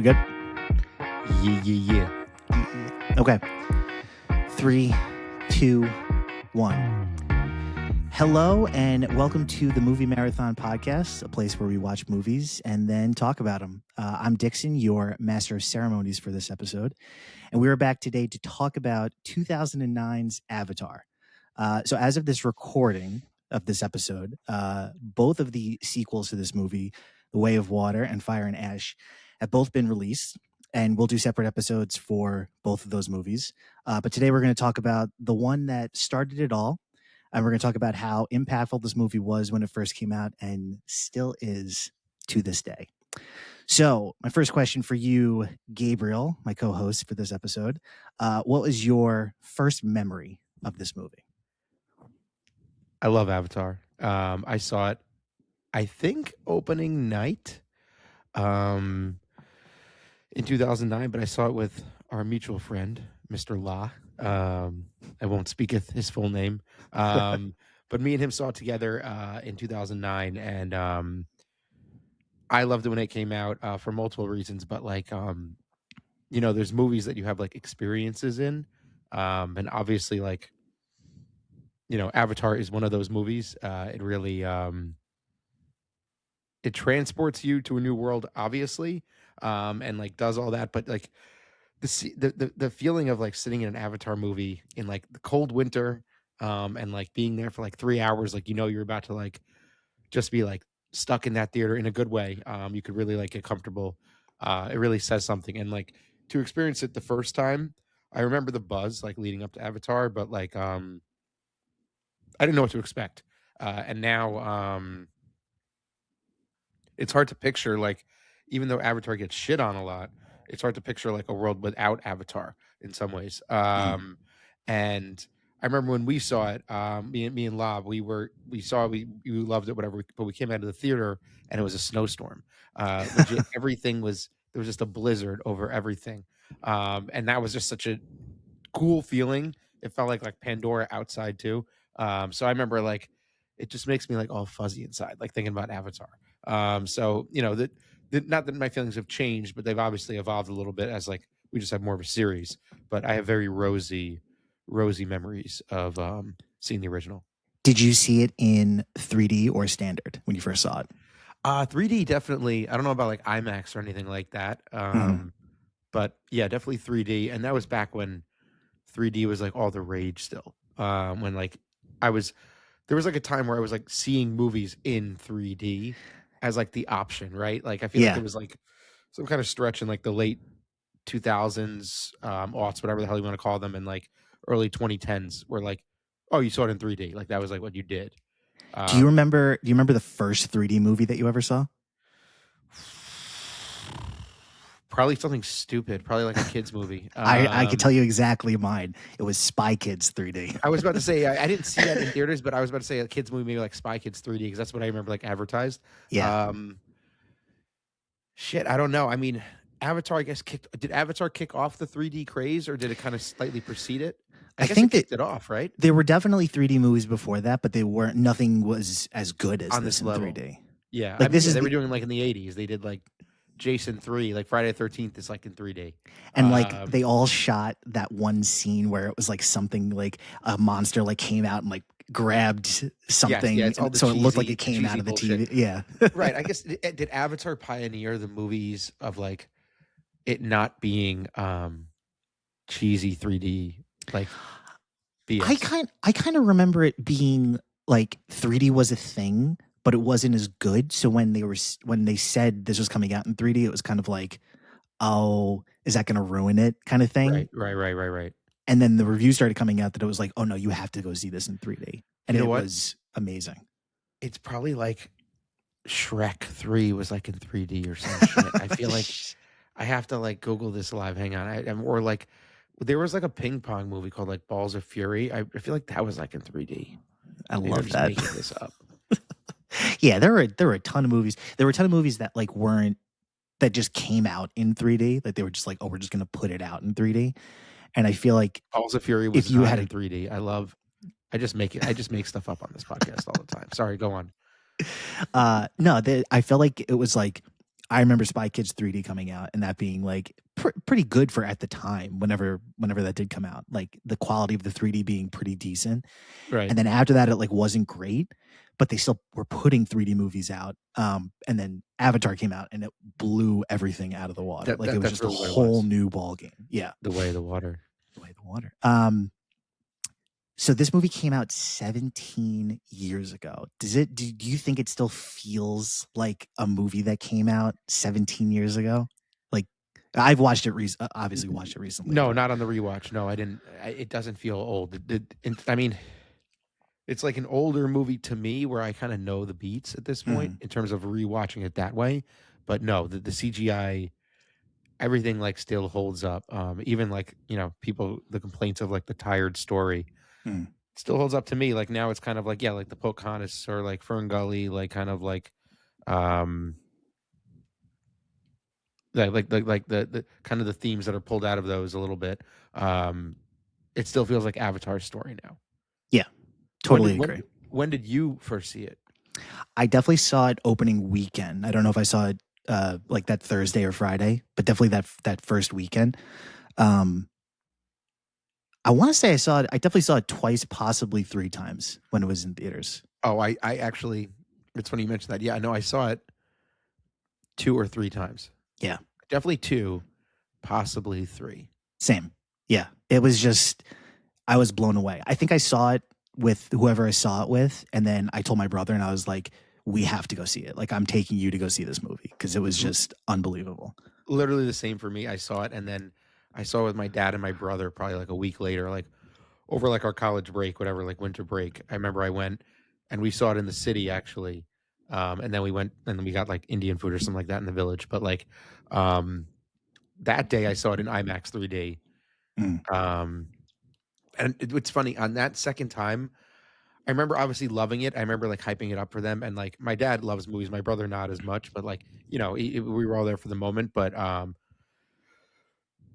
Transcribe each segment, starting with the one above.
We good? Yeah. Okay. 3, 2, 1. Hello and welcome to the Movie Marathon Podcast, a place where we watch movies and then talk about them. I'm Dixon, your master of ceremonies for this episode, and we're back today to talk about 2009's Avatar. So as of this recording of this episode, both of the sequels to this movie, The Way of Water and Fire and Ash, have both been released. And we'll do separate episodes for both of those movies. But today we're going to talk about the one that started it all. And we're going to talk about how impactful this movie was when it first came out and still is to this day. So my first question for you, Gabriel, my co-host for this episode, what was your first memory of this movie? I love Avatar. I saw it, I think, opening night. In 2009, but I saw it with our mutual friend, Mr. La. I won't speak his full name. But me and him saw it together in 2009, and I loved it when it came out for multiple reasons. But there's movies that you have like experiences in, and obviously, Avatar is one of those movies. It really it transports you to a new world, obviously. And like does all that, but like the feeling of like sitting in an Avatar movie in like the cold winter, and like being there for like 3 hours, like you're about to like just be like stuck in that theater in a good way. You could really like get comfortable. It really says something, and like to experience it the first time, I remember the buzz like leading up to Avatar, but like I didn't know what to expect, and now it's hard to picture like. Even though Avatar gets shit on a lot, it's hard to picture like a world without Avatar in some ways. And I remember when we saw it, me and Lob, we loved it, whatever. But we came out of the theater and it was a snowstorm. Legit, there was just a blizzard over everything, and that was just such a cool feeling. It felt like Pandora outside too. So I remember like it just makes me like all fuzzy inside, like thinking about Avatar. So that. Not that my feelings have changed, but they've obviously evolved a little bit as like we just have more of a series. But I have very rosy memories of seeing the original. Did you see it in 3D or standard when you first saw it? 3D, definitely. I don't know about like IMAX or anything like that. But yeah, definitely 3D. And that was back when 3D was like all the rage still. When like there was like a time where I was like seeing movies in 3D as like the option, right? Like I feel like it was like some kind of stretch in like the late 2000s, aughts, whatever the hell you want to call them, and like early 2010s, where like, oh, you saw it in 3D, like that was like what you did. Do you remember the first 3D movie that you ever saw? Probably something stupid, probably like a kids movie. I can tell you exactly mine. It was Spy Kids 3D. I was about to say I didn't see that in theaters, but I was about to say a kids movie, maybe like Spy Kids 3D, because that's what I remember like advertised. Yeah. Shit, I don't know. I mean, Avatar, I guess did Avatar kick off the 3D craze, or did it kind of slightly precede it? I guess think it kicked it off, right? There were definitely 3D movies before that, but nothing was as good as on this in level. 3D. Yeah, like they were doing like in the 80s. They did like Jason 3, like Friday the 13th is like in 3D. And like they all shot that one scene where it was like something like a monster like came out and like grabbed something, so it looked like it came out of the TV. Bullshit. Yeah. Right. I guess did Avatar pioneer the movies of like it not being cheesy 3D like BS? I kind of remember it being like 3D was a thing, but it wasn't as good. So when they said this was coming out in 3D, it was kind of like, oh, is that going to ruin it kind of thing? Right. And then the reviews started coming out that it was like, oh no, you have to go see this in 3D. And it was amazing. It's probably like Shrek 3 was like in 3D or some shit. I feel like I have to like Google this live. Hang on. Or like there was like a ping pong movie called like Balls of Fury. I feel like that was like in 3D. Maybe love that. Making this up. Yeah, there were a ton of movies. There were a ton of movies that like that just came out in 3D. Like they were just like, oh, we're just gonna put it out in 3D. And I feel like Balls of Fury was not in 3D. I just make stuff up on this podcast all the time. Sorry, go on. No, I felt like it was like I remember Spy Kids 3D coming out and that being like pretty good for at the time. Whenever that did come out, like the quality of the 3D being pretty decent. Right. And then after that, it like wasn't great, but they still were putting 3D movies out. And then Avatar came out and it blew everything out of the water. It was just a whole new ball game. Yeah, The Way of the Water. The Way of the Water. So this movie came out 17 years ago. Do you think it still feels like a movie that came out 17 years ago? Like I've watched it obviously watched it recently. No, not on the rewatch. No, I didn't. It doesn't feel old. I mean, it's like an older movie to me where I kind of know the beats at this point in terms of rewatching it that way. But no, the CGI, everything like still holds up. Even like, the complaints of like the tired story still holds up to me. Like now it's kind of like, like the Pocahontas or like Fern Gully, like kind of like the kind of the themes that are pulled out of those a little bit. It still feels like Avatar's story now. Yeah, totally agree. When did you first see it? I definitely saw it opening weekend. I don't know if I saw it like that Thursday or Friday, but definitely that first weekend. I want to say I definitely saw it twice, possibly 3 times when it was in theaters. Oh, I actually, it's funny you mentioned that. Yeah, no, I saw it 2 or 3 times. Yeah. Definitely 2, possibly 3. Same. Yeah. It was just, I was blown away. I think I saw it with whoever I saw it with. And then I told my brother and I was like, we have to go see it. Like, I'm taking you to go see this movie because it was just unbelievable. Literally the same for me. I saw it and then I saw it with my dad and my brother probably like a week later, like over like our college break, whatever, like winter break. I remember I went and we saw it in the city actually. And then we went and then we got like Indian food or something like that in the village. But like that day I saw it in IMAX 3D. And it's funny, on that second time, I remember obviously loving it. I remember like hyping it up for them. And like my dad loves movies, my brother not as much, but like, we were all there for the moment. But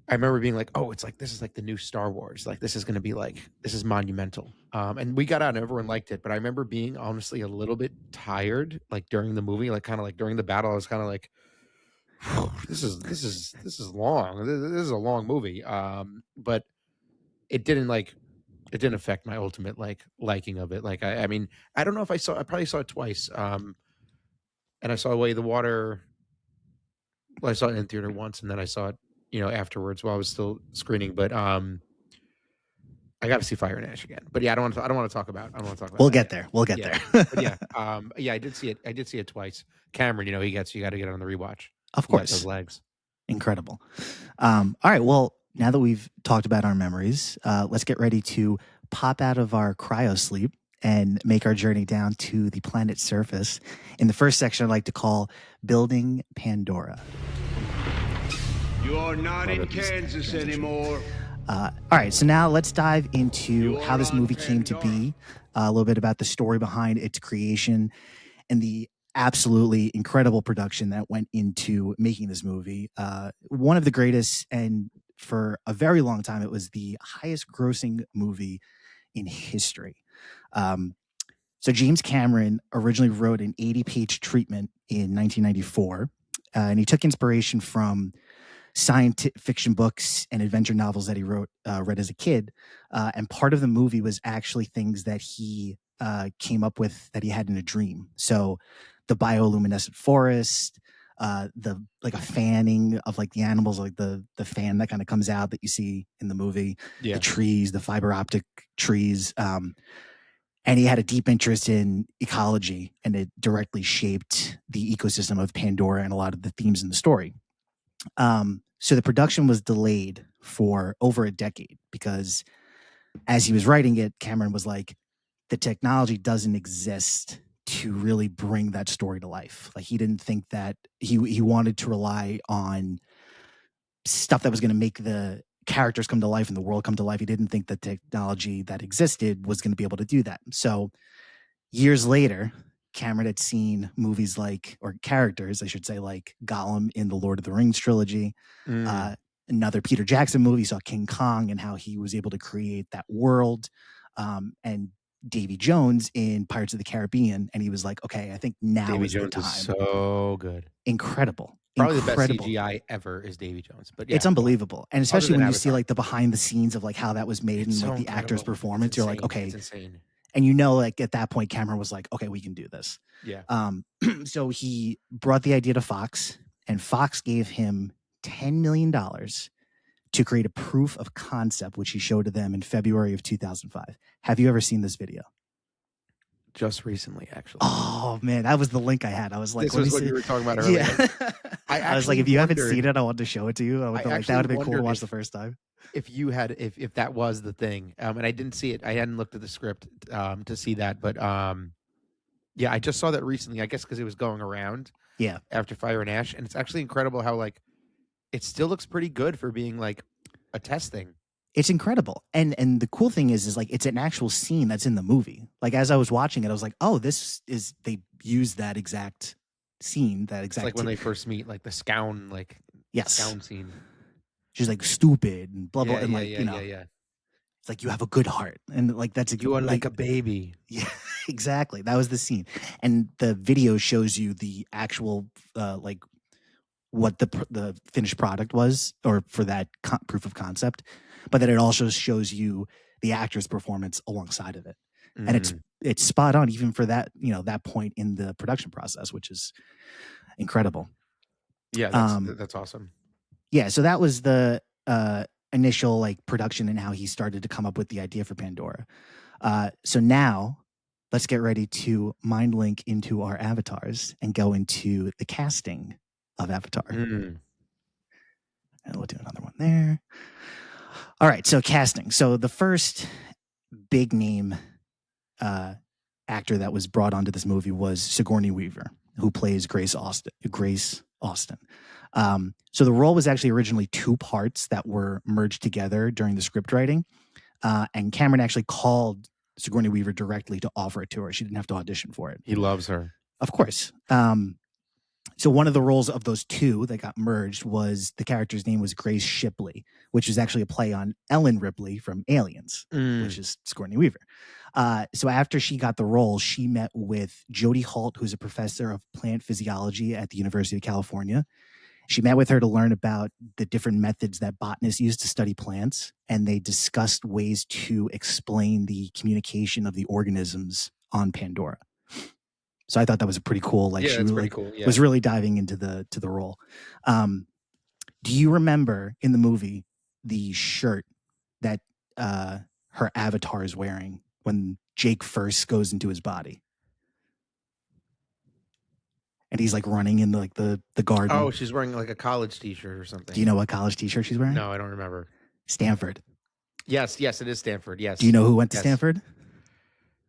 I remember being like, oh, it's like, this is like the new Star Wars. Like, this is going to be like, this is monumental. And we got out and everyone liked it. But I remember being honestly a little bit tired, like during the movie, like kind of like during the battle, I was kind of like, this is long. This is a long movie. But it didn't affect my ultimate like liking of it. Like, I mean, I don't know if I probably saw it twice. And I saw Way of the Water. Well, I saw it in theater once and then I saw it, afterwards while I was still screening, but I got to see Fire and Ash again. But yeah, I don't want to talk about. We'll get there. We'll get there. But yeah, I did see it twice. Cameron, you got to get it on the rewatch. Of course, those legs, incredible. All right, well, now that we've talked about our memories, let's get ready to pop out of our cryo sleep and make our journey down to the planet's surface. In the first section, I'd like to call Building Pandora. You are not in Kansas anymore. All right, so now let's dive into how this movie came to be, a little bit about the story behind its creation, and the absolutely incredible production that went into making this movie. One of the greatest, and for a very long time, it was the highest grossing movie in history. So James Cameron originally wrote an 80-page treatment in 1994, and he took inspiration from science fiction books and adventure novels that he read as a kid. And part of the movie was actually things that he came up with that he had in a dream. So the bioluminescent forest, the like a fanning of like the animals, like the fan that kind of comes out that you see in the movie, the trees, the fiber optic trees. And he had a deep interest in ecology, and it directly shaped the ecosystem of Pandora and a lot of the themes in the story. So the production was delayed for over a decade because as he was writing it, Cameron was like, the technology doesn't exist to really bring that story to life. Like he didn't think that he wanted to rely on stuff that was going to make the characters come to life and the world come to life. He didn't think the technology that existed was going to be able to do that. So years later, Cameron had seen movies or characters, I should say, like Gollum in the Lord of the Rings trilogy. Another Peter Jackson movie, saw King Kong and how he was able to create that world. And Davy Jones in Pirates of the Caribbean. And he was like, okay, I think now Davy is Jones the time. is so good. Incredible. Probably the incredible. best CGI ever is Davy Jones. But yeah, It's unbelievable. And especially than when you see Avatar. like the behind the scenes of like how that was made It's and so like the actor's incredible. performance, It's you're like, insane. okay. It's insane. And you know, like at that point, Cameron was like, okay, we can do this. Yeah. So he brought the idea to Fox, and Fox gave him $10 million to create a proof of concept, which he showed to them in February of 2005. Have you ever seen this video? Just recently, actually. Oh man, that was the link I had. I was like, this was what you were talking about earlier. Yeah. I was like, if you haven't seen it, I wanted to show it to you. I would like, that would have been cool to watch the first time. If you had, if that was the thing, and I didn't see it, I hadn't looked at the script to see that, but yeah, I just saw that recently. I guess because it was going around. Yeah. After Fire and Ash, and it's actually incredible how like it still looks pretty good for being like a test thing. It's incredible. And the cool thing is like it's an actual scene that's in the movie. Like as I was watching it, I was like, oh, this is, they used that exact scene, that exact. It's like when they first meet, like the Scown, like Scown scene. She's like stupid and blah blah, and like yeah. It's like you have a good heart, and like that's you are like a baby. Yeah, exactly. That was the scene, and the video shows you the actual like what the finished product was, or for that proof of concept, but then it also shows you the actor's performance alongside of it, and it's spot on even for that, you know, that point in the production process, which is incredible. Yeah, that's awesome. Yeah, so that was the initial like production and how he started to come up with the idea for Pandora. So now let's get ready to mind link into our avatars and go into the casting of Avatar. And we'll do another one there. All right, so casting. So the first big name actor that was brought onto this movie was Sigourney Weaver, who plays Grace Austin. So the role was actually originally 2 parts that were merged together during the script writing. And Cameron actually called Sigourney Weaver directly to offer it to her. She didn't have to audition for it. He loves her. Of course. So one of the roles of those 2 that got merged was, the character's name was Grace Shipley, which is actually a play on Ellen Ripley from Aliens, which is Sigourney Weaver. So after she got the role, she met with Jody Holt, who's a professor of plant physiology at the University of California. She met with her to learn about the different methods that botanists use to study plants, and they discussed ways to explain the communication of the organisms on Pandora. So I thought that was a pretty cool, like, she really, cool. Yeah. Was really diving into the role. Do you remember in the movie the shirt that her avatar is wearing when Jake first goes into his body? And he's like running in like the garden. Oh, she's wearing like a college t-shirt or something. Do you know what college t-shirt she's wearing? No, I don't remember. Stanford. Yes, it is Stanford. Yes. Do you know who went to Stanford?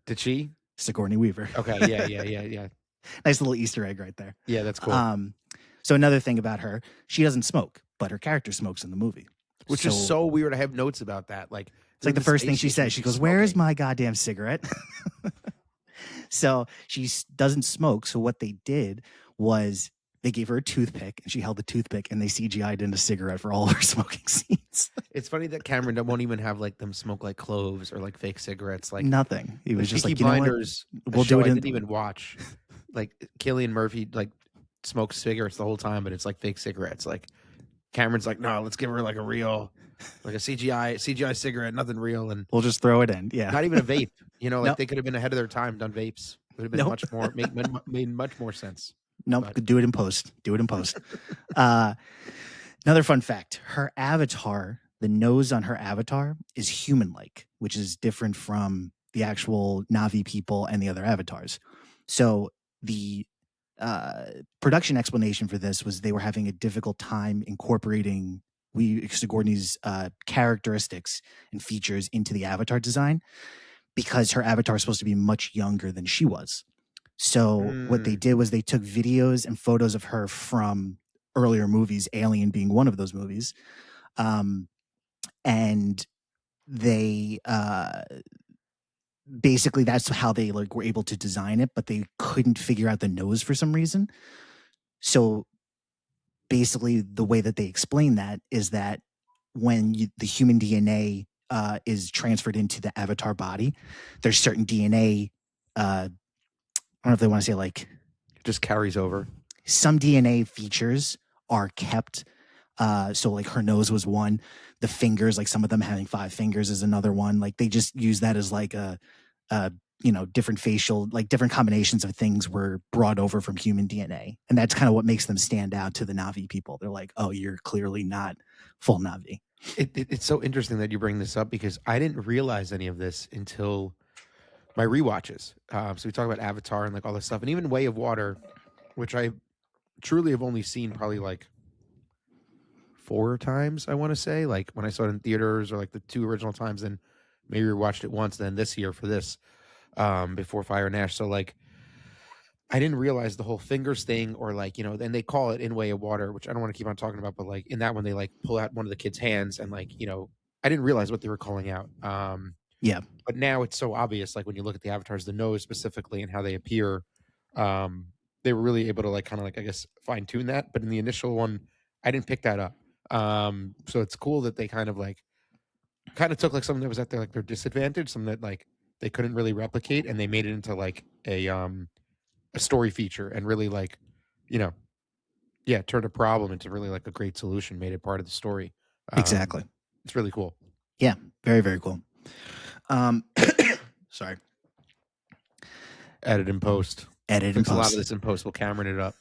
Did she? Sigourney Weaver. Okay. Yeah. Nice little Easter egg right there. Yeah, that's cool. So another thing about her, she doesn't smoke, but her character smokes in the movie. Which is so weird. I have notes about that. Like, it's like the first thing she says. She goes, "Where is my goddamn cigarette?" So she doesn't smoke. So what they did was they gave her a toothpick, and she held the toothpick, and they CGI'd in a cigarette for all of her smoking scenes. It's funny that Cameron won't even have like them smoke like cloves or like fake cigarettes. Like nothing. He was just like, Blinders, we'll do it. I didn't even watch. Like Cillian Murphy like smokes cigarettes the whole time, but it's like fake cigarettes. Like Cameron's like, no, let's give her like a real, like a CGI cigarette, nothing real, and we'll just throw it in. Yeah, not even a vape. You know, like they could have been ahead of their time, done vapes. It would have been much more made much more sense. Nope, do it in post. Another fun fact: her avatar, the nose on her avatar, is human-like, which is different from the actual Na'vi people and the other avatars. So the production explanation for this was they were having a difficult time incorporating Sigourney's characteristics and features into the avatar design, because her avatar is supposed to be much younger than she was. So what they did was they took videos and photos of her from earlier movies, Alien being one of those movies, and they basically that's how they like were able to design it, but they couldn't figure out the nose for some reason. So basically the way that they explain that is that when the human DNA is transferred into the avatar body, there's certain DNA, I don't know if they want to say like, it just carries over. Some DNA features are kept. So like her nose was one. The fingers, like some of them having 5 fingers, is another one. Like they just use that as like a different facial, like different combinations of things were brought over from human DNA, and that's kind of what makes them stand out to the Na'vi people. They're like, oh, you're clearly not full Na'vi. It's so interesting that you bring this up because I didn't realize any of this until my rewatches. So we talk about Avatar and like all this stuff, and even Way of Water, which I truly have only seen probably like 4 times. I want to say, like when I saw it in theaters, or like the 2 original times, and maybe rewatched it once. Then this year for this, before Fire and Ash. So like, I didn't realize the whole fingers thing, or like, then they call it in Way of Water, which I don't want to keep on talking about, but like in that one, they like pull out one of the kids' hands, and like, I didn't realize what they were calling out. Yeah. But now it's so obvious, like when you look at the avatars, the nose specifically and how they appear, they were really able to like kind of like, I guess, fine tune that. But in the initial one, I didn't pick that up. So it's cool that they kind of took like something that was at their disadvantage, something that like they couldn't really replicate, and they made it into like a story feature, and really like, turned a problem into really like a great solution, made it part of the story. Exactly. It's really cool. Yeah, very, very cool. Sorry. Edit in post. Edit in Fix a lot post. of this in post. We'll Cameron it up.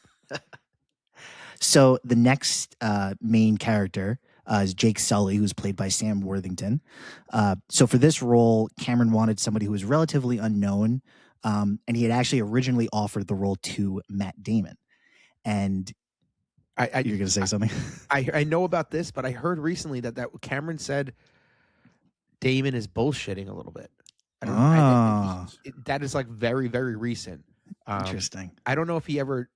So the next main character is Jake Sully, who's played by Sam Worthington. So for this role, Cameron wanted somebody who was relatively unknown, and he had actually originally offered the role to Matt Damon. And you're going to say something? I know about this, but I heard recently that Cameron said Damon is bullshitting a little bit. That is like very, very recent. Interesting. I don't know if he ever,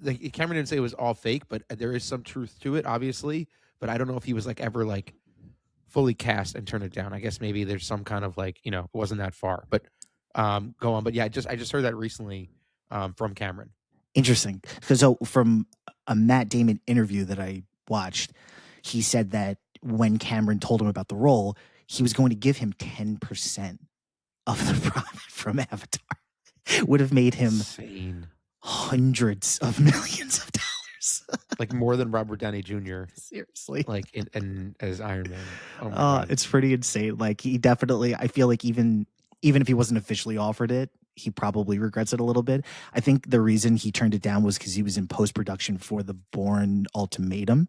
like, Cameron didn't say it was all fake, but there is some truth to it, obviously. But I don't know if he was like ever like fully cast and turned it down. I guess maybe there's some kind of like, it wasn't that far. But go on. But yeah, I just heard that recently from Cameron. Interesting. So from a Matt Damon interview that I watched, he said that when Cameron told him about the role, he was going to give him 10% of the profit from Avatar. Would have made him insane. Hundreds of millions of dollars. Like more than Robert Downey Jr. Seriously. Like in as Iron Man. Oh my God. It's pretty insane. Like he definitely, I feel like even if he wasn't officially offered it, he probably regrets it a little bit. I think the reason he turned it down was because he was in post-production for the Bourne Ultimatum.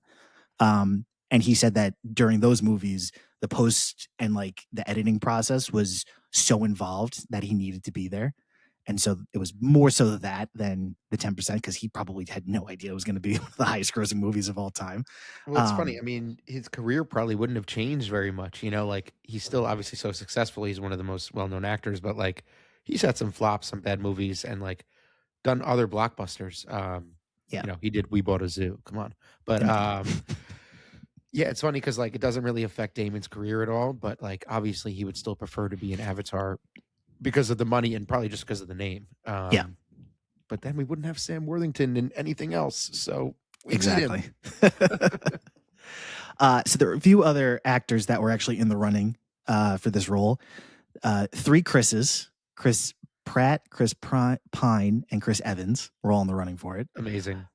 And he said that during those movies, the post and like the editing process was so involved that he needed to be there. And so it was more so that than the 10%, because he probably had no idea it was going to be one of the highest grossing movies of all time. Well, it's funny. I mean, his career probably wouldn't have changed very much. Like he's still obviously so successful. He's one of the most well-known actors, but like he's had some flops, some bad movies, and like done other blockbusters. He did We Bought a Zoo. Come on. But yeah, it's funny because like it doesn't really affect Damon's career at all. But like obviously he would still prefer to be an Avatar because of the money and probably just because of the name. But then we wouldn't have Sam Worthington in anything else. So exactly. So there are a few other actors that were actually in the running for this role. 3 Chris's: Chris Pratt, Chris Pine, and Chris Evans were all in the running for it. Amazing.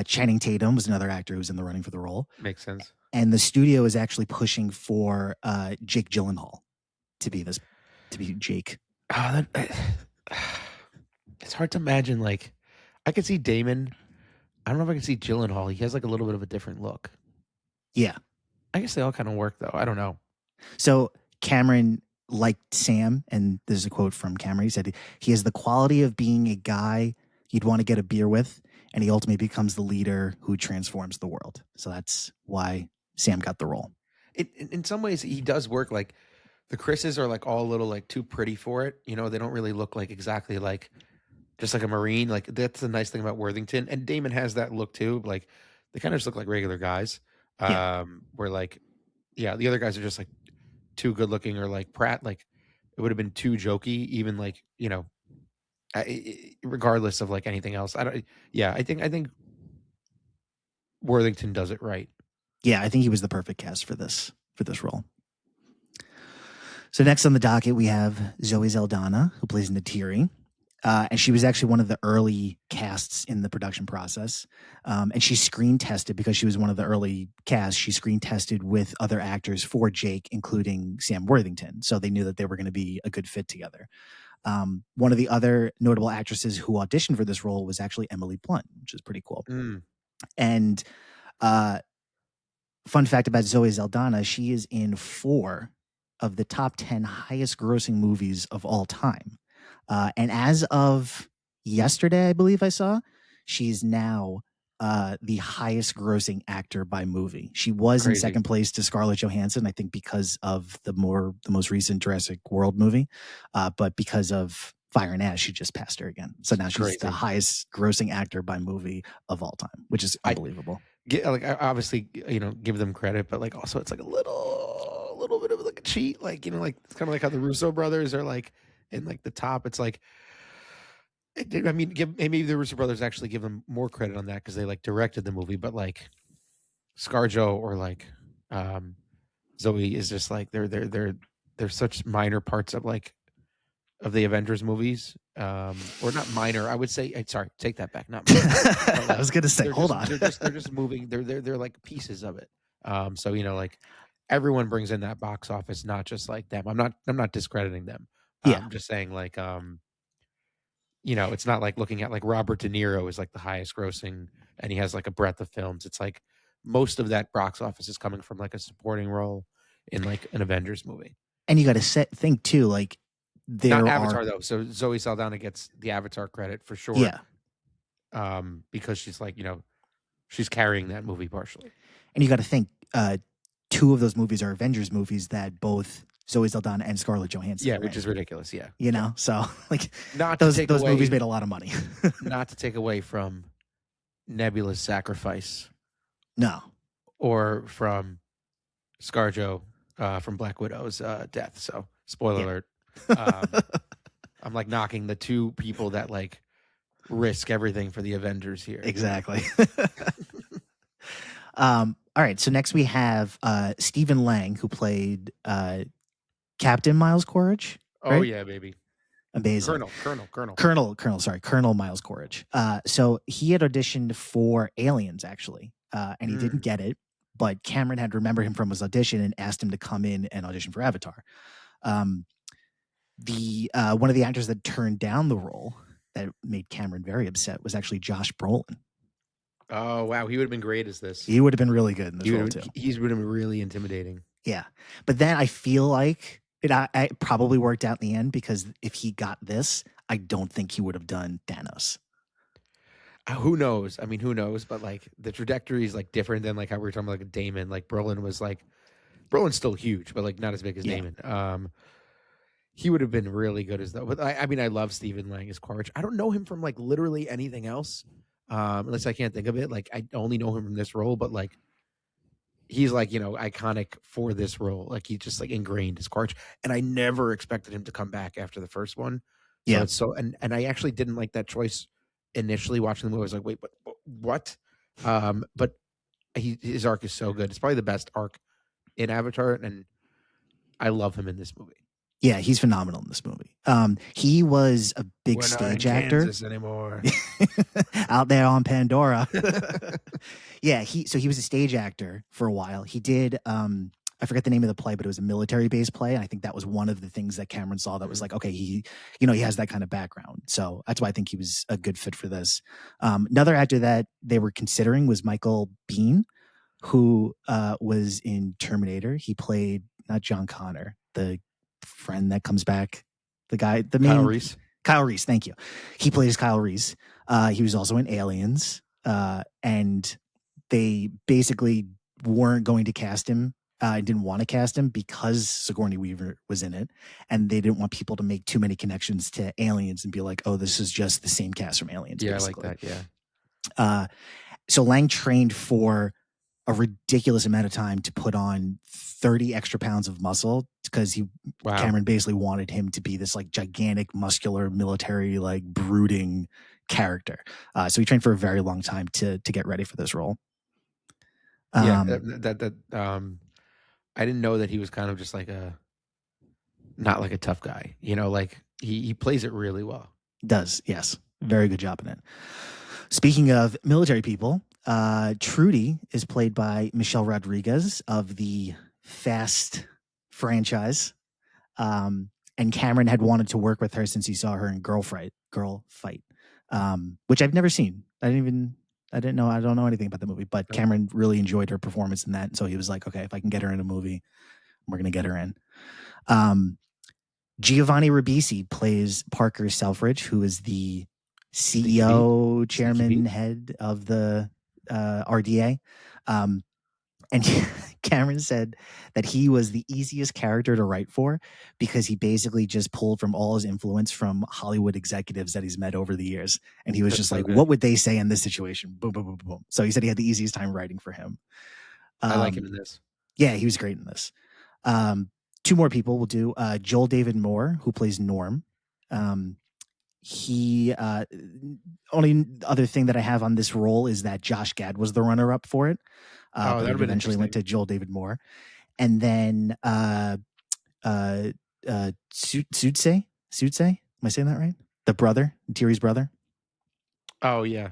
Channing Tatum was another actor who was in the running for the role. Makes sense. And the studio is actually pushing for Jake Gyllenhaal to be Jake. It's hard to imagine. Like, I could see Damon. I don't know if I can see Gyllenhaal. He has like a little bit of a different look. Yeah. I guess they all kind of work though. I don't know. So Cameron liked Sam, and there's a quote from Cameron. He said, he has the quality of being a guy you'd want to get a beer with, and he ultimately becomes the leader who transforms the world. So that's why Sam got the role. In some ways, he does work. Like the Chris's are like all a little like too pretty for it. They don't really look like exactly like just like a Marine. Like that's the nice thing about Worthington, and Damon has that look too. Like they kind of just look like regular guys. Where like, the other guys are just like too good looking, or like Pratt, like it would have been too jokey, even like, regardless of like anything else. I think Worthington does it right. Yeah, I think he was the perfect cast for this role. So next on the docket, we have Zoe Saldana, who plays Natiri. And she was actually one of the early casts in the production process. And she screen tested because she was one of the early casts. She screen tested with other actors for Jake, including Sam Worthington. So they knew that they were going to be a good fit together. One of the other notable actresses who auditioned for this role was actually Emily Blunt, which is pretty cool. And fun fact about Zoe Saldana, she is in 4 of the top 10 highest grossing movies of all time. And as of yesterday, I believe I saw, she's now the highest grossing actor by movie. She was in second place to Scarlett Johansson, I think because of the most recent Jurassic World movie. But because of Fire and Ash, she just passed her again. So now she's the highest grossing actor by movie of all time, which is unbelievable. I obviously, give them credit, but like also it's like a little bit of like a cheat. Like, like it's kind of like how the Russo brothers are like in like the top. It's like, I mean, maybe the Russo brothers actually give them more credit on that because they like directed the movie, but like ScarJo or like Zoe is just like they're such minor parts of like of the Avengers movies, or not minor. I would say, sorry, take that back. Not minor. Like, I was gonna say, hold on. They're just moving. They're like pieces of it. So like everyone brings in that box office, not just like them. I'm not discrediting them. I'm just saying like it's not like looking at like Robert De Niro is like the highest grossing and he has like a breadth of films. It's like most of that box office is coming from like a supporting role in like an Avengers movie. And you got to think too, like not Avatar though. So Zoe Saldana gets the Avatar credit for sure. Yeah. Because she's like, she's carrying that movie partially. And you got to think 2 of those movies are Avengers movies that both Zoe Saldana and Scarlett Johansson. Yeah, which is ridiculous. Yeah. So like not those movies made a lot of money. Not to take away from Nebula's sacrifice. No. Or from ScarJo from Black Widow's death. So spoiler alert. I'm like knocking the 2 people that like risk everything for the Avengers here. Exactly. All right. So next we have Stephen Lang, who played Captain Miles Quaritch. Right? Oh yeah, baby. Amazing. Colonel Miles Quaritch. So he had auditioned for Aliens actually, and he didn't get it, but Cameron had remembered him from his audition and asked him to come in and audition for Avatar. The one of the actors that turned down the role that made Cameron very upset was actually Josh Brolin. Oh wow, he would have been great as this. He would have been really good in this role too. He's would have been really intimidating. Yeah, but then I feel like it probably worked out in the end because if he got this, I don't think he would have done Thanos. Who knows? I mean, who knows? But like the trajectory is like different than like how we were talking about like Damon. Like Brolin's still huge, but like not as big as Damon. He would have been really good as though. But I mean, I love Stephen Lang as Quaritch. I don't know him from like literally anything else, unless I can't think of it. Like I only know him from this role, but like he's like iconic for this role. Like he's just like ingrained as Quaritch, and I never expected him to come back after the first one. So and I actually didn't like that choice initially watching the movie. I was like, wait, but what? But his arc is so good. It's probably the best arc in Avatar, and I love him in this movie. Yeah, he's phenomenal in this movie. He was a big stage actor. Kansas anymore. Out there on Pandora. Yeah, he was a stage actor for a while. He did I forget the name of the play, but it was a military-based play. And I think that was one of the things that Cameron saw that was like, okay, he has that kind of background. So that's why I think he was a good fit for this. Another actor that they were considering was Michael Biehn, who was in Terminator. He played not John Connor, the friend that comes back, Kyle Reese, thank you. He plays Kyle Reese. He was also in Aliens, and they basically weren't going to cast him. Didn't want to cast him because Sigourney Weaver was in it, and they didn't want people to make too many connections to Aliens and be like, oh, this is just the same cast from Aliens. Yeah, basically. I like that. Yeah. So Lang trained for a ridiculous amount of time to put on 30 extra pounds of muscle because Cameron basically wanted him to be this like gigantic, muscular, military, like brooding character. So he trained for a very long time to get ready for this role. I didn't know that he was kind of just like not like a tough guy, like he plays it really well. Does, yes. Very good job in it. Speaking of military people, Trudy is played by Michelle Rodriguez of the Fast franchise. And Cameron had wanted to work with her since he saw her in Girl Fight, which I've never seen. I don't know anything about the movie, but Cameron really enjoyed her performance in that. So he was like, okay, if I can get her in a movie, we're going to get her in. Giovanni Ribisi plays Parker Selfridge, who is the CEO, chairman, head of the RDA. And Cameron said that he was the easiest character to write for because he basically just pulled from all his influence from Hollywood executives that he's met over the years. And he was just like, what would they say in this situation? Boom, boom, boom, boom. So he said he had the easiest time writing for him. I like him in this. Yeah, he was great in this. Two more people will do. Joel David Moore, who plays Norm. He only other thing that I have on this role is that Josh Gad was the runner-up for it. But it eventually went to Joel David Moore. And then Suitsei? Am I saying that right? The brother, Thierry's brother. Oh yeah,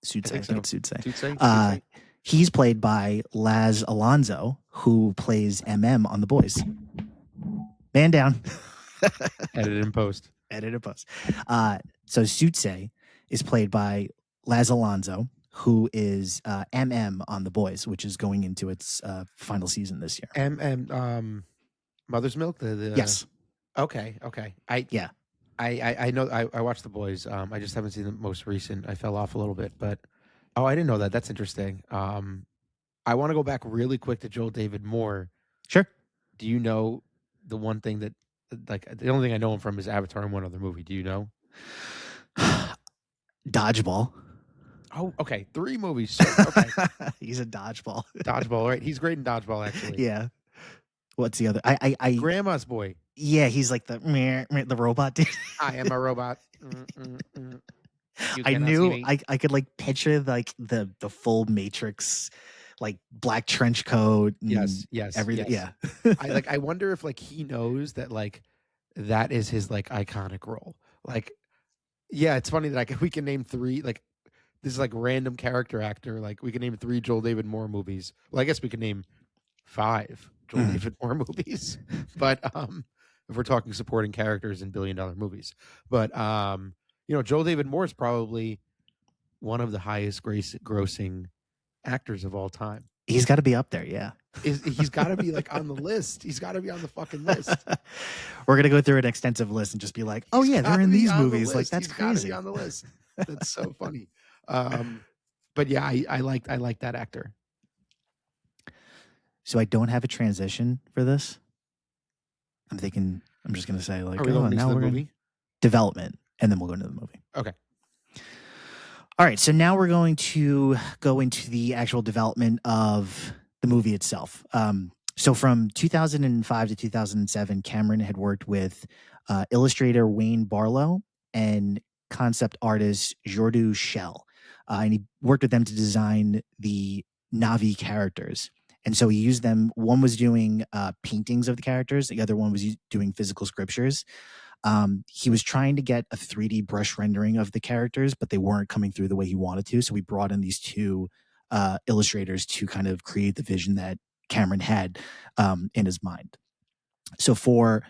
Suitsei. I think it's Suitsei. He's played by Laz Alonso, who plays MM on The Boys. Man down. Edit and post. So Suitsei is played by Laz Alonso, who is MM on The Boys, which is going into its final season this year. Mother's Milk? Yes. Okay. I know. I watched The Boys. I just haven't seen the most recent. I fell off a little bit, but I didn't know that. That's interesting. I want to go back really quick to Joel David Moore. Sure. Do you know the one thing that, like, the only thing I know him from is Avatar and one other movie? Do you know? Dodgeball. Oh, okay. 3 movies. So, okay. He's a dodgeball. Dodgeball, right? He's great in Dodgeball, actually. Yeah. What's the other? Grandma's Boy. Yeah, he's like the robot dude. I am a robot. I knew I could like picture like the full Matrix, like black trench coat. Yes. Everything. Yes. Yeah. I wonder if like he knows that like that is his like iconic role. Like, yeah, it's funny that we can name 3 like. This is like random character actor. Like we can name 3 Joel David Moore movies. Well, I guess we could name 5 Joel David Moore movies. But if we're talking supporting characters in billion-dollar movies. But Joel David Moore is probably one of the highest grossing actors of all time. He's got to be up there, yeah. He's got to be like on the list. He's got to be on the fucking list. We're gonna go through an extensive list and just be like, oh yeah, they're in these movies. Like that's crazy. Be on the list. That's so funny. But yeah, I like that actor. So I don't have a transition for this. I'm just gonna say like, now we're movie development, and then we'll go into the movie. Okay. All right. So now we're going to go into the actual development of the movie itself. So from 2005 to 2007, Cameron had worked with illustrator Wayne Barlow and concept artist Jordu Shell. And he worked with them to design the Na'vi characters. And so he used them. One was doing paintings of the characters. The other one was doing physical sculptures. He was trying to get a 3D brush rendering of the characters, but they weren't coming through the way he wanted to. So we brought in these 2 illustrators to kind of create the vision that Cameron had in his mind. So for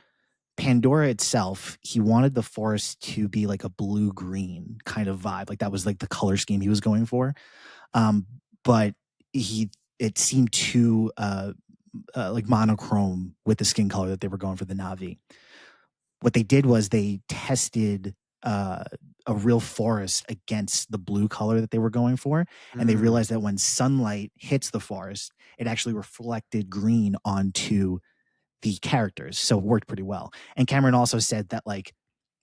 Pandora itself, he wanted the forest to be like a blue-green kind of vibe. Like that was like the color scheme he was going for. But it seemed too like monochrome with the skin color that they were going for the Na'vi. What they did was they tested a real forest against the blue color that they were going for. And they realized that when sunlight hits the forest, it actually reflected green onto the characters. So it worked pretty well. And Cameron also said that like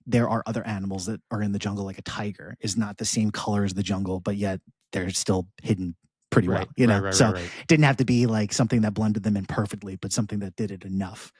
there are other animals that are in the jungle, like a tiger is not the same color as the jungle, but yet they're still hidden pretty well, you know? So it didn't have to be like something that blended them in perfectly, but something that did it enough.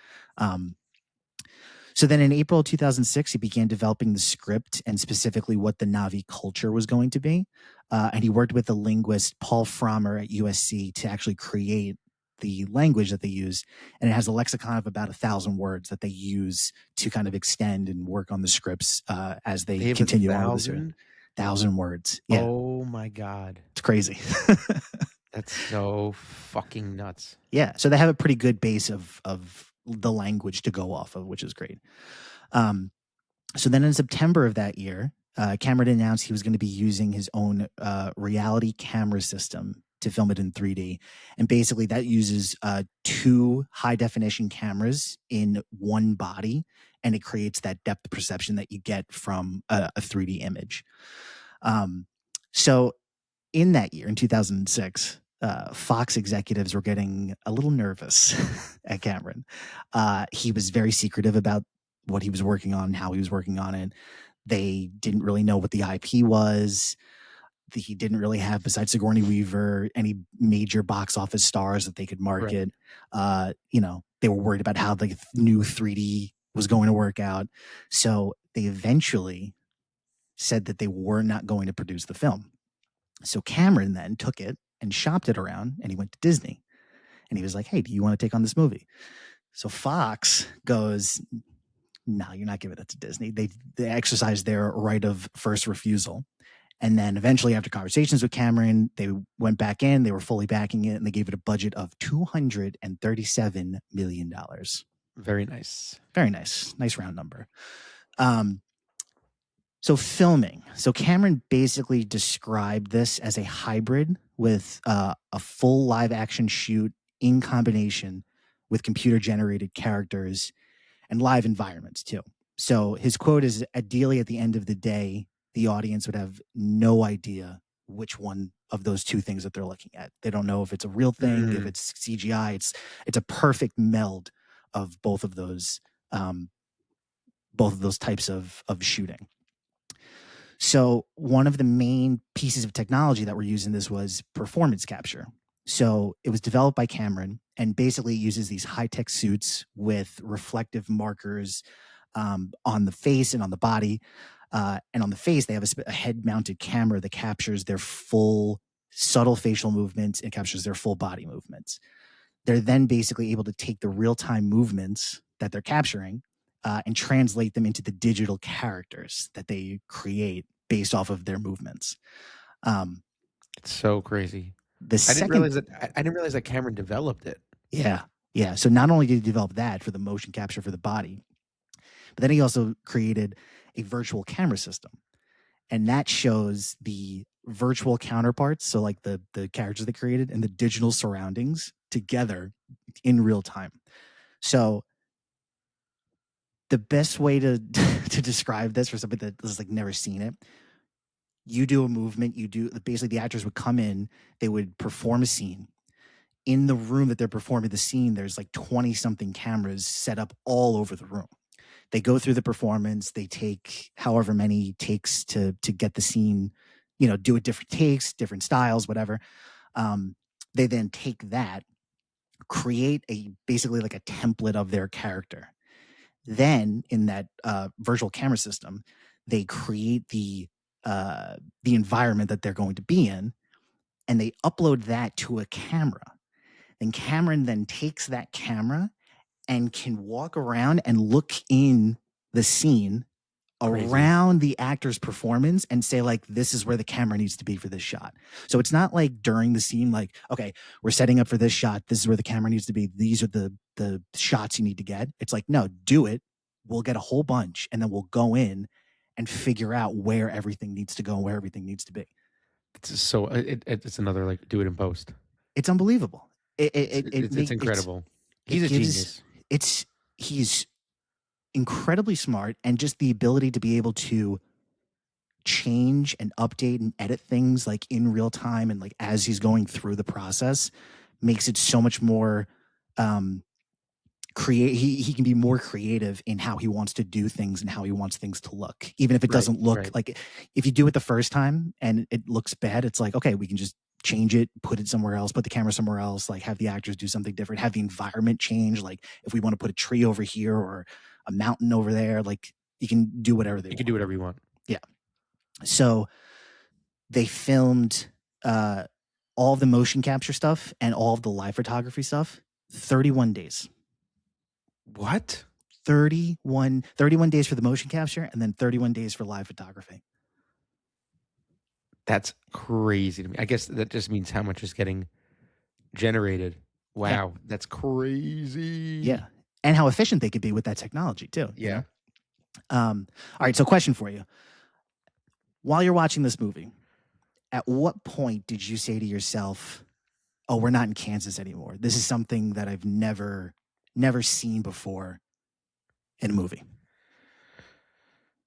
So then in April 2006, he began developing the script and specifically what the Na'vi culture was going to be. And he worked with the linguist Paul Frommer at USC to actually create the language that they use, and it has a lexicon of about 1,000 words that they use to kind of extend and work on the scripts as they have continue on with this. 1,000? 1,000 words. Yeah. Oh my God. It's crazy. That's so fucking nuts. Yeah. So they have a pretty good base of the language to go off of, which is great. So then in September of that year, Cameron announced he was going to be using his own reality camera system to film it in 3D. And basically that uses 2 high definition cameras in one body, and it creates that depth perception that you get from a 3D image. So in that year, in 2006, Fox executives were getting a little nervous at Cameron. He was very secretive about what he was working on, how he was working on it. They didn't really know what the IP was. He didn't really have, besides Sigourney Weaver, any major box office stars that they could market. Right. They were worried about how the new 3D was going to work out. So they eventually said that they were not going to produce the film. So Cameron then took it and shopped it around, and he went to Disney. And he was like, hey, do you want to take on this movie? So Fox goes, no, you're not giving it to Disney. They exercised their right of first refusal. And then eventually, after conversations with Cameron, they went back in, they were fully backing it, and they gave it a budget of $237 million. Very nice. Very nice. Nice round number. So filming. So Cameron basically described this as a hybrid with a full live action shoot in combination with computer generated characters and live environments too. So his quote is, ideally at the end of the day, the audience would have no idea which one of those two things that they're looking at. They don't know if it's a real thing, if it's CGI. It's a perfect meld of both of those types of shooting. So one of the main pieces of technology that we're using this was performance capture. So it was developed by Cameron, and basically uses these high-tech suits with reflective markers on the face and on the body. And on the face, they have a head-mounted camera that captures their full subtle facial movements and captures their full body movements. They're then basically able to take the real-time movements that they're capturing and translate them into the digital characters that they create based off of their movements. It's I didn't realize that Cameron developed it. Yeah. So not only did he develop that for the motion capture for the body, but then he also created a virtual camera system. And that shows the virtual counterparts, so like the characters they created and the digital surroundings together in real time. So the best way to describe this for somebody that has like never seen it, you do a movement, basically the actors would come in, they would perform a scene. In the room that they're performing the scene, there's like 20 something cameras set up all over the room. They go through the performance, they take however many takes to get the scene, do it different takes, different styles, whatever. They then take that, create basically like a template of their character. Then in that virtual camera system, they create the environment that they're going to be in, and they upload that to a camera. Then Cameron then takes that camera and can walk around and look in the scene around the actor's performance and say, like, this is where the camera needs to be for this shot. So it's not like during the scene, like, okay, we're setting up for this shot. This is where the camera needs to be. These are the shots you need to get. It's like, no, do it. We'll get a whole bunch, and then we'll go in and figure out where everything needs to go and where everything needs to be. It's another like do it in post. It's unbelievable. It's incredible. He's a genius. He's incredibly smart, and just the ability to be able to change and update and edit things like in real time and like as he's going through the process makes it so much more he can be more creative in how he wants to do things and how he wants things to look, even if it doesn't look like, if you do it the first time and it looks bad, it's like, okay, we can just change it, put it somewhere else, put the camera somewhere else, like have the actors do something different, have the environment change. Like if we want to put a tree over here or a mountain over there, like you can do whatever you can do whatever you want. Yeah. So they filmed all all of the motion capture stuff and all of the live photography stuff, 31 days. What? 31 days for the motion capture and then 31 days for live photography. That's crazy to me. I guess that just means how much is getting generated. Wow, that's crazy. Yeah. And how efficient they could be with that technology too. Yeah. All right, so question for you. While you're watching this movie, at what point did you say to yourself, oh, we're not in Kansas anymore? This is something that I've never seen before in a movie.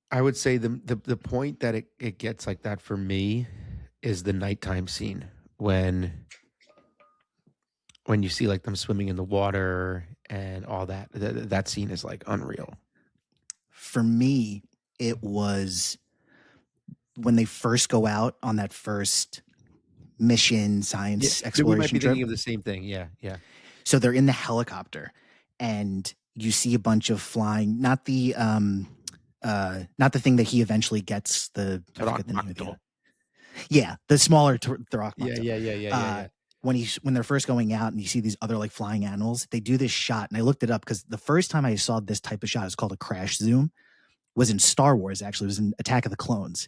I would say the point that it gets like that for me is the nighttime scene when you see like them swimming in the water and all that. That scene is like unreal. For me, it was when they first go out on that first mission science exploration we might be trip. thinking of the same thing. Yeah. So they're in the helicopter and you see a bunch of flying, not the thing that he eventually gets, I forget the name of the, yeah, the smaller Toruk. Yeah. When they're first going out and you see these other like flying animals, they do this shot, and I looked it up because the first time I saw this type of shot, it's called a crash zoom, was in Star Wars. Actually, it was in Attack of the Clones.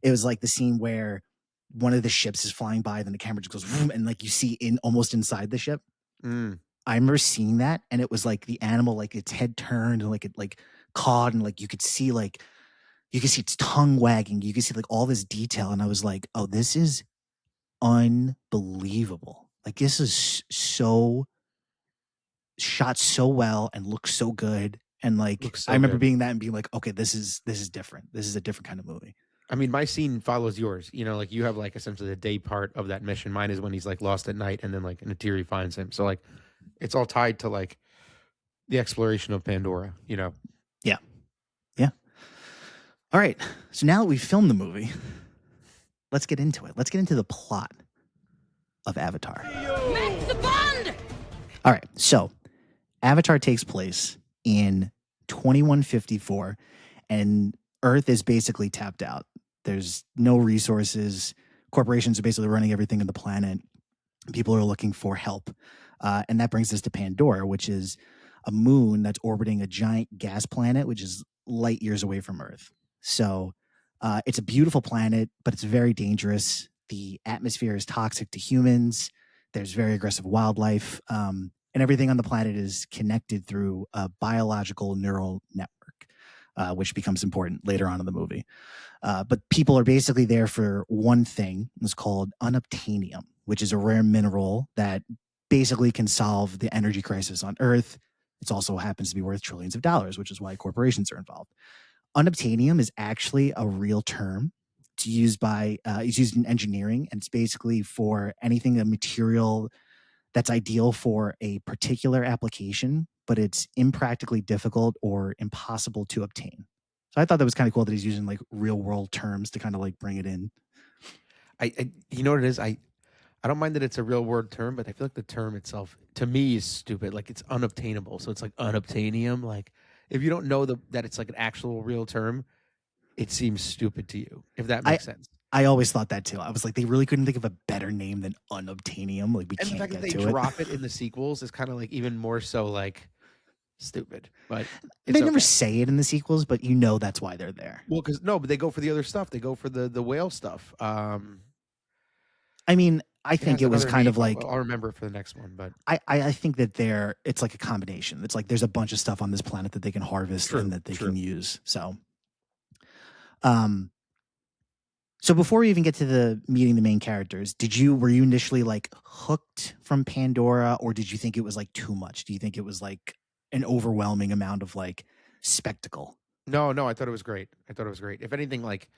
It was like the scene where one of the ships is flying by, then the camera just goes vroom, and like you see almost inside the ship. I remember seeing that, and it was like the animal, like its head turned and like it like caught, and like you could see its tongue wagging, you could see like all this detail, and I was like, oh, this is unbelievable. Like this is so shot so well and looks so good, and like I remember being that and being like, okay, this is different. This is a different kind of movie. I mean, my scene follows yours. You know, like you have like essentially the day part of that mission. Mine is when he's like lost at night, and then like Natiri finds him. So like, it's all tied to like the exploration of Pandora. You know. Yeah. All right. So now that we've filmed the movie, let's get into it. Let's get into the plot of Avatar. Make the bond! All right. So Avatar takes place in 2154, and Earth is basically tapped out. There's no resources. Corporations are basically running everything on the planet. People are looking for help. And that brings us to Pandora, which is a moon that's orbiting a giant gas planet, which is light years away from Earth. So it's a beautiful planet, but it's very dangerous. The atmosphere is toxic to humans. There's very aggressive wildlife. And everything on the planet is connected through a biological neural network, which becomes important later on in the movie. But people are basically there for one thing. It's called unobtainium, which is a rare mineral that basically can solve the energy crisis on Earth. It also happens to be worth trillions of dollars, which is why corporations are involved. Unobtainium is actually a real term. It's used in engineering, and it's basically for anything, a material that's ideal for a particular application, but it's impractically difficult or impossible to obtain. So I thought that was kind of cool that he's using like real world terms to kind of like bring it in. I you know what it is? I don't mind that it's a real word term, but I feel like the term itself to me is stupid. Like it's unobtainable. So it's like unobtainium. Like if you don't know that it's like an actual real term, it seems stupid to you, if that makes sense. I always thought that too. I was like, they really couldn't think of a better name than unobtainium. Like we and can't the fact get that to they it. drop it in the sequels is kind of like even more so like stupid. But they never say it in the sequels, but you know that's why they're there. Well, but they go for the other stuff. They go for the whale stuff. I mean, I think it was kind of like I'll remember it for the next one, but I think that it's like a combination. It's like there's a bunch of stuff on this planet that they can harvest and that they can use. So, so before we even get to the meeting the main characters, were you initially like hooked from Pandora, or did you think it was like too much? Do you think it was like an overwhelming amount of like spectacle? No, I thought it was great. If anything, like,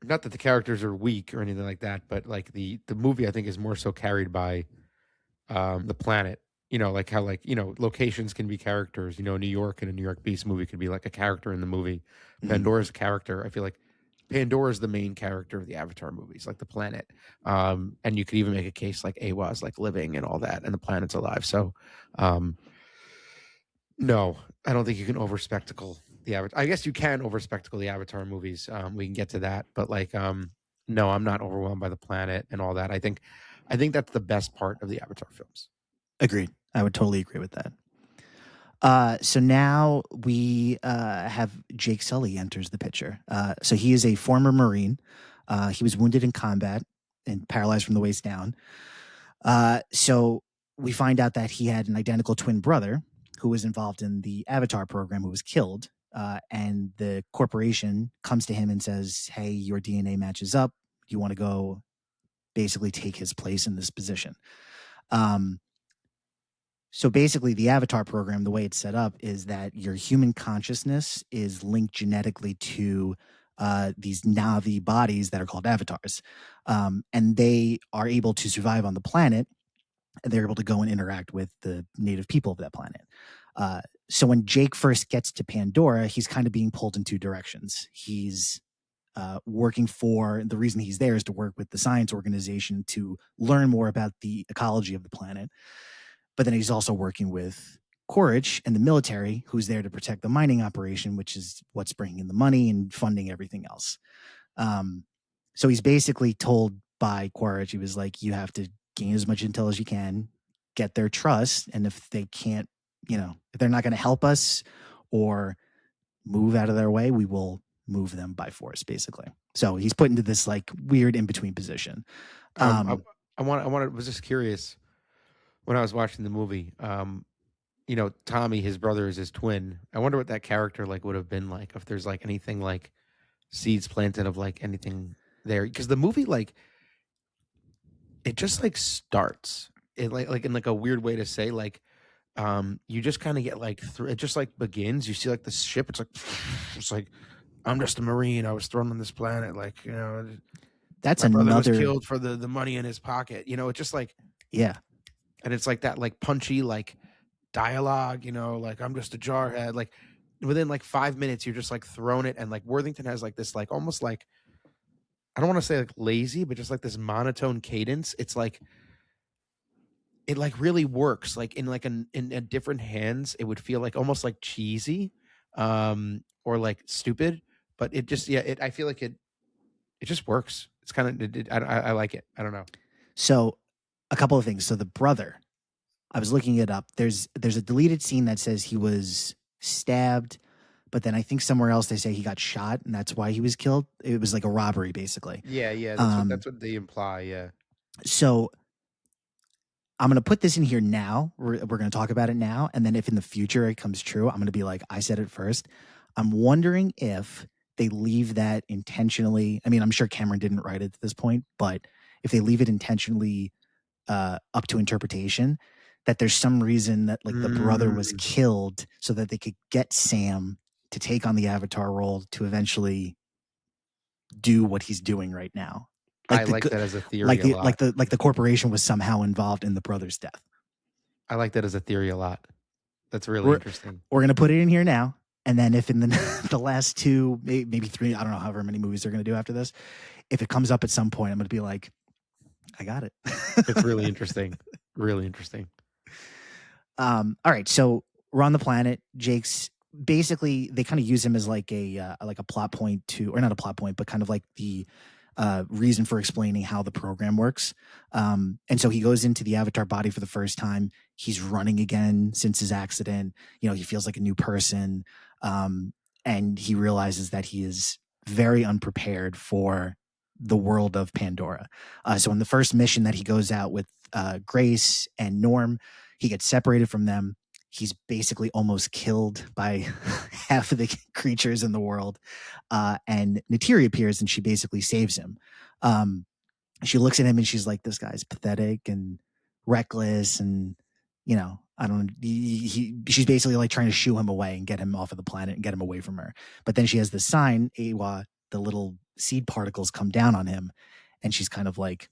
not that the characters are weak or anything like that, but like the movie I think is more so carried by the planet. You know, like how like, you know, locations can be characters. You know, New York in a New York Beast movie could be like a character in the movie. Pandora's a character. I feel like Pandora is the main character of the Avatar movies, like the planet. And you could even make a case like Eywa is like living and all that, and the planet's alive. So, no, I don't think you can over spectacle the Avatar. I guess you can over spectacle the Avatar movies. We can get to that, but like, no, I'm not overwhelmed by the planet and all that. I think that's the best part of the Avatar films. Agreed. I would totally agree with that. So now we have Jake Sully enters the picture. So he is a former Marine. He was wounded in combat and paralyzed from the waist down. So we find out that he had an identical twin brother who was involved in the Avatar program who was killed. And the corporation comes to him and says, hey, your DNA matches up. You want to go basically take his place in this position. So basically, the Avatar program, the way it's set up is that your human consciousness is linked genetically to these Na'vi bodies that are called avatars. And they are able to survive on the planet. And they're able to go and interact with the native people of that planet. So when Jake first gets to Pandora, he's kind of being pulled in two directions. He's working for, the reason he's there is to work with the science organization to learn more about the ecology of the planet. But then he's also working with Quaritch and the military, who's there to protect the mining operation, which is what's bringing in the money and funding everything else. So he's basically told by Quaritch, he was like, you have to gain as much intel as you can, get their trust. And if they can't, if they're not going to help us or move out of their way, we will move them by force, basically. So he's put into this like weird in-between position. I was just curious when I was watching the movie, Tommy, his brother, is his twin. I wonder what that character like would have been like if there's like anything like seeds planted of like anything there, because the movie like it just like starts it like in like a weird way to say like you just kind of get like it just like begins. You see like the ship. It's like I'm just a Marine. I was thrown on this planet. Like that's my brother another was killed for the money in his pocket. It's just like yeah. And it's like that, like punchy, like dialogue, like I'm just a jarhead. Like within like 5 minutes, you're just like thrown it. And like Worthington has like this, like almost like, I don't want to say like lazy, but just like this monotone cadence. It's like, it like really works. Like in like in different hands, it would feel like almost like cheesy, or like stupid. But it just, I feel like it just works. It's kind of, I like it. I don't know. So a couple of things. So the brother, I was looking it up. There's a deleted scene that says he was stabbed, but then I think somewhere else they say he got shot and that's why he was killed. It was like a robbery, basically. Yeah. That's what they imply. Yeah. So I'm going to put this in here now. We're going to talk about it now. And then if in the future it comes true, I'm going to be like, I said it first. I'm wondering if they leave that intentionally. I mean, I'm sure Cameron didn't write it at this point, but if they leave it intentionally up to interpretation, that there's some reason that like the brother was killed so that they could get Sam to take on the Avatar role to eventually do what he's doing right now. I like that as a theory a lot. Like the corporation was somehow involved in the brother's death. I like that as a theory a lot. That's really interesting. We're going to put it in here now. And then if in the last two, maybe three, I don't know however many movies they're going to do after this, if it comes up at some point, I'm going to be like, I got it. It's really interesting. Really interesting. All right. So we're on the planet. Jake's basically, they kind of use him as like a plot point to, or not a plot point, but kind of like the reason for explaining how the program works. And so he goes into the Avatar body for the first time. He's running again since his accident. He feels like a new person. And he realizes that he is very unprepared for the world of Pandora. So in the first mission that he goes out with Grace and Norm, he gets separated from them. He's basically almost killed by half of the creatures in the world. And Neytiri appears and she basically saves him. She looks at him and she's like, this guy's pathetic and reckless. And, I don't know. She's basically like trying to shoo him away and get him off of the planet and get him away from her. But then she has this sign, Eywa, the little seed particles come down on him. And she's kind of like,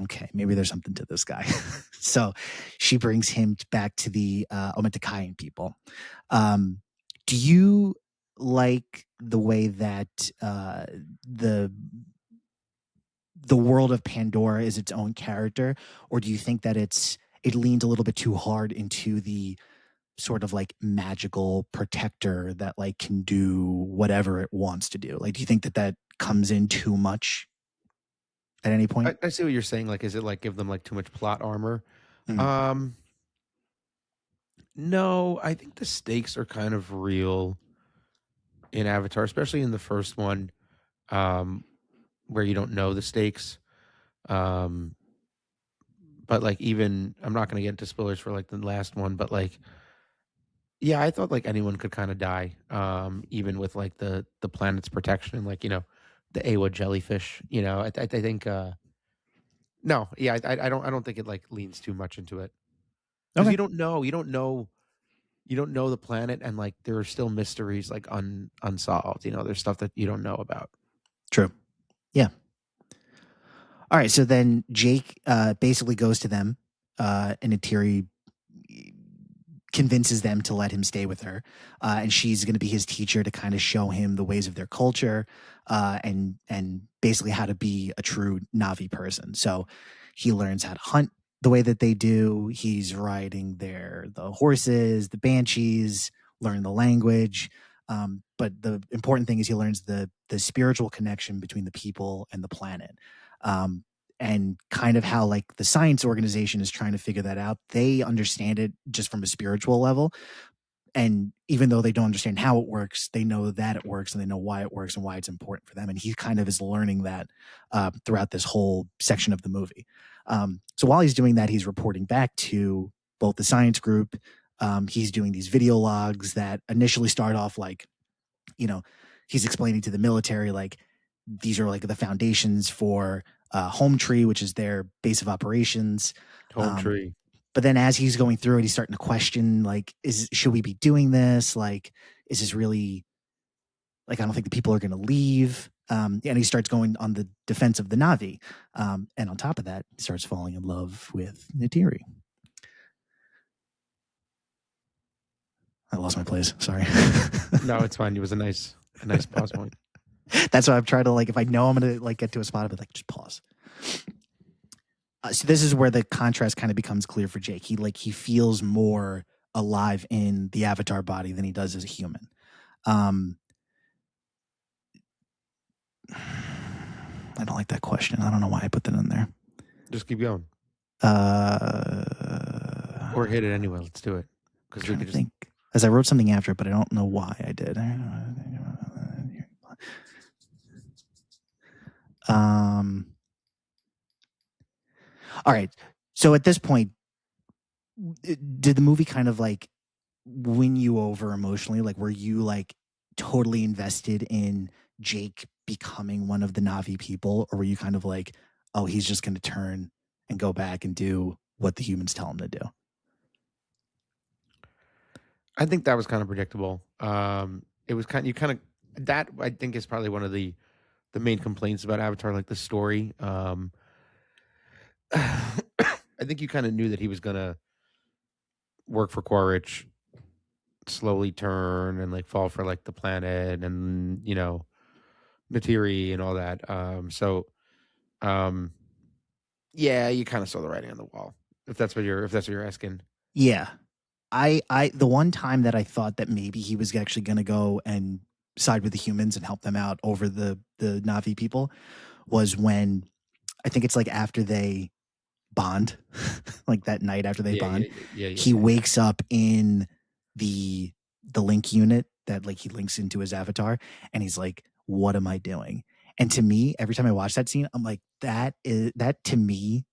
okay, maybe there's something to this guy. So she brings him back to the Ometakayan people. Do you like the way that the world of Pandora is its own character, or do you think that it leaned a little bit too hard into the sort of like magical protector that like can do whatever it wants to do? Like, do you think that comes in too much at any point? I see what you're saying. Like, is it like give them like too much plot armor? Mm. No, I think the stakes are kind of real in Avatar, especially in the first one, where you don't know the stakes. But like, even I'm not going to get into spoilers for like the last one, but like, yeah, I thought like anyone could kind of die, even with like the planet's protection, like the Eywa jellyfish. I think no, yeah, I don't think it like leans too much into it because Okay. you don't know the planet, and like there are still mysteries like unsolved. There's stuff that you don't know about. True. Yeah. All right. So then Jake basically goes to them, and Atiri convinces them to let him stay with her, and she's going to be his teacher to kind of show him the ways of their culture, and basically how to be a true Na'vi person. So he learns how to hunt the way that they do. He's riding the horses, the banshees, learn the language. But the important thing is he learns the spiritual connection between the people and the planet. And kind of how like the science organization is trying to figure that out. They understand it just from a spiritual level. And even though they don't understand how it works, they know that it works and they know why it works and why it's important for them. And he kind of is learning that throughout this whole section of the movie. So while he's doing that, he's reporting back to both the science group. He's doing these video logs that initially start off like, he's explaining to the military, like, these are like the foundations for Hometree, which is their base of operations. Hometree. But then as he's going through it, he's starting to question, like, should we be doing this? Like, is this really, like, I don't think the people are going to leave. And he starts going on the defense of the Na'vi. And on top of that, he starts falling in love with Neytiri. I lost my place. Sorry. No, it's fine. It was a nice pause point. That's why I'm trying to, like, if I know I'm going to like get to a spot, I'll be like, just pause. So this is where the contrast kind of becomes clear for Jake. He feels more alive in the Avatar body than he does as a human. I don't like that question. I don't know why I put that in there. Just keep going. Or hit it anyway. Let's do it. Because we could just think. As I wrote something after it, but I don't know why I did. All right. So at this point, did the movie kind of like win you over emotionally? Like, were you like totally invested in Jake becoming one of the Na'vi people? Or were you kind of like, oh, he's just going to turn and go back and do what the humans tell him to do? I think that was kind of predictable. It was that I think is probably one of the main complaints about Avatar, like the story. I think you kind of knew that he was gonna work for Quaritch, slowly turn and like fall for like the planet and Neytiri and all that. Yeah, you kind of saw the writing on the wall. If that's what you're asking. Yeah. I the one time that I thought that maybe he was actually going to go and side with the humans and help them out over the Na'vi people was when, I think it's like after they bond, like that night after they bond, he wakes up in the link unit that like he links into his avatar, and he's like, what am I doing? And to me, every time I watch that scene, I'm like, that to me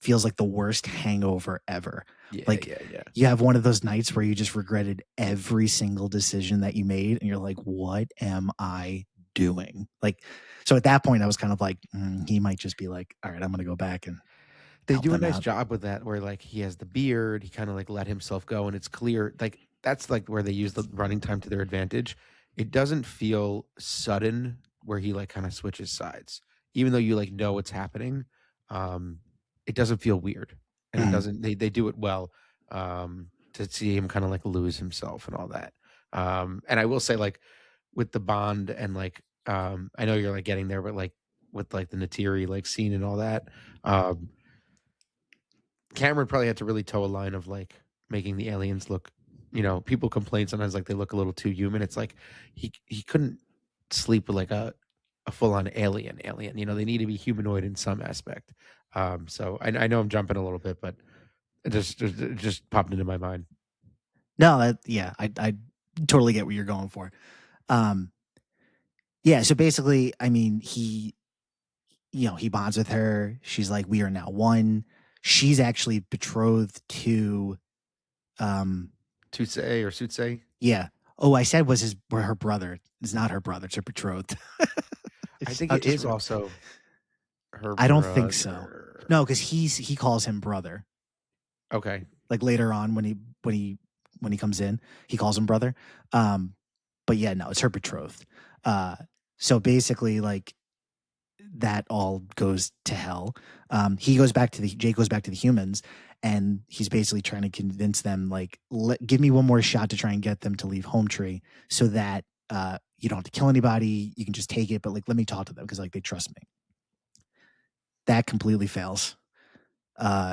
feels like the worst hangover ever. You have one of those nights where you just regretted every single decision that you made, and you're like, what am I doing? Like, so at that point I was kind of like, he might just be like, all right, I'm gonna go back. And they do a nice job with that, where like he has the beard, he kind of like let himself go, and it's clear, like that's like where they use the running time to their advantage. It doesn't feel sudden where he like kind of switches sides, even though you like know what's happening. It doesn't feel weird, and it doesn't. They do it well, to see him kind of like lose himself and all that. And I will say, like with the bond and like, I know you're like getting there, but like with like the Neytiri like scene and all that, Cameron probably had to really toe a line of like making the aliens look. People complain sometimes like they look a little too human. It's like he couldn't sleep with like a a full-on alien. You know, they need to be humanoid in some aspect. So I know I'm jumping a little bit, but it just popped into my mind. No, I totally get what you're going for. Yeah, so basically, I mean, he bonds with her. She's like, we are now one. She's actually betrothed to, Tutsei or Sutsei. yeah. Oh, I said were her brother. It's not her brother. It's her betrothed. I think it is also her brother. I don't think so. No, because he calls him brother. Okay. Like later on when he comes in, he calls him brother. But yeah, no, it's her betrothed. So basically, like, that all goes to hell. Jake goes back to the humans, and he's basically trying to convince them, like, give me one more shot to try and get them to leave Hometree, so that you don't have to kill anybody. You can just take it, but like, let me talk to them because like they trust me. That completely fails. The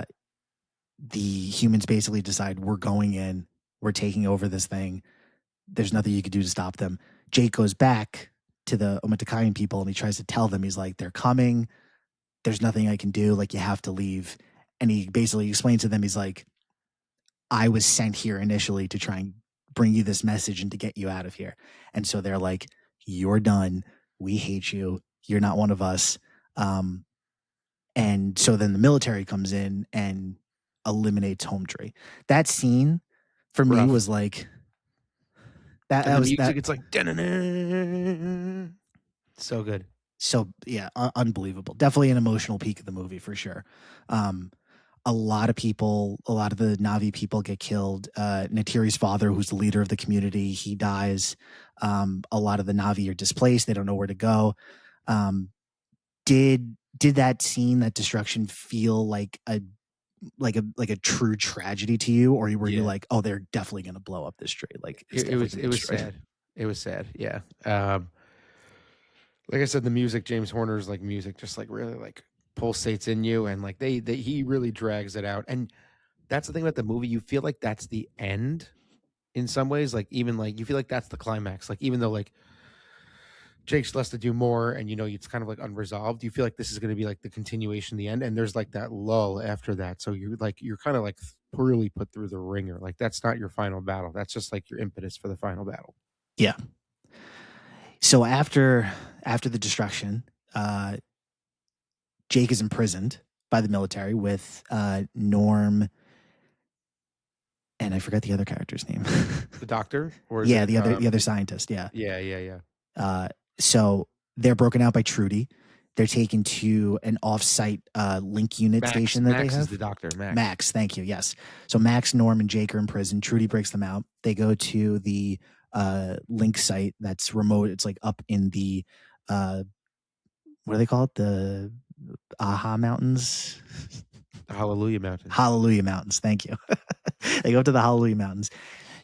humans basically decide, we're going in, we're taking over this thing. There's nothing you could do to stop them. Jake goes back to the Omatakayan people and he tries to tell them, he's like, they're coming. There's nothing I can do. Like, you have to leave. And he basically explains to them, he's like, I was sent here initially to try and bring you this message and to get you out of here. And so they're like, you're done. We hate you. You're not one of us. And so then the military comes in and eliminates Hometree. That scene for me was like, it's like so good. So yeah, unbelievable. Definitely an emotional peak of the movie for sure. A lot of the Na'vi people get killed. Natiri's father, who's the leader of the community, he dies. A lot of the Na'vi are displaced. They don't know where to go. Did that scene, that destruction, feel like a true tragedy to you, or were you like, oh, they're definitely going to blow up this street? Like, it was sad. It was sad. Yeah. Like I said, the music, James Horner's like music, just like really like pulsates in you, and like he really drags it out. And that's the thing about the movie. You feel like that's the end in some ways. Like, even like you feel like that's the climax. Like, even though like Jake's left to do more, and it's kind of like unresolved, you feel like this is going to be like the continuation, the end, and there's like that lull after that. So you're kind of like poorly put through the ringer. Like, that's not your final battle. That's just like your impetus for the final battle. Yeah. So after the destruction, Jake is imprisoned by the military with Norm, and I forgot the other character's name. The doctor, or the other scientist. Yeah. So they're broken out by Trudy. They're taken to an off-site link unit station that Max they have. Is the doctor. Max, thank you. Yes. So Max, Norm, and Jake are in prison. Trudy breaks them out. They go to the link site that's remote. It's like up in the what do they call it? The Aha Mountains. The Hallelujah Mountains. Hallelujah Mountains. Thank you. They go up to the Hallelujah Mountains.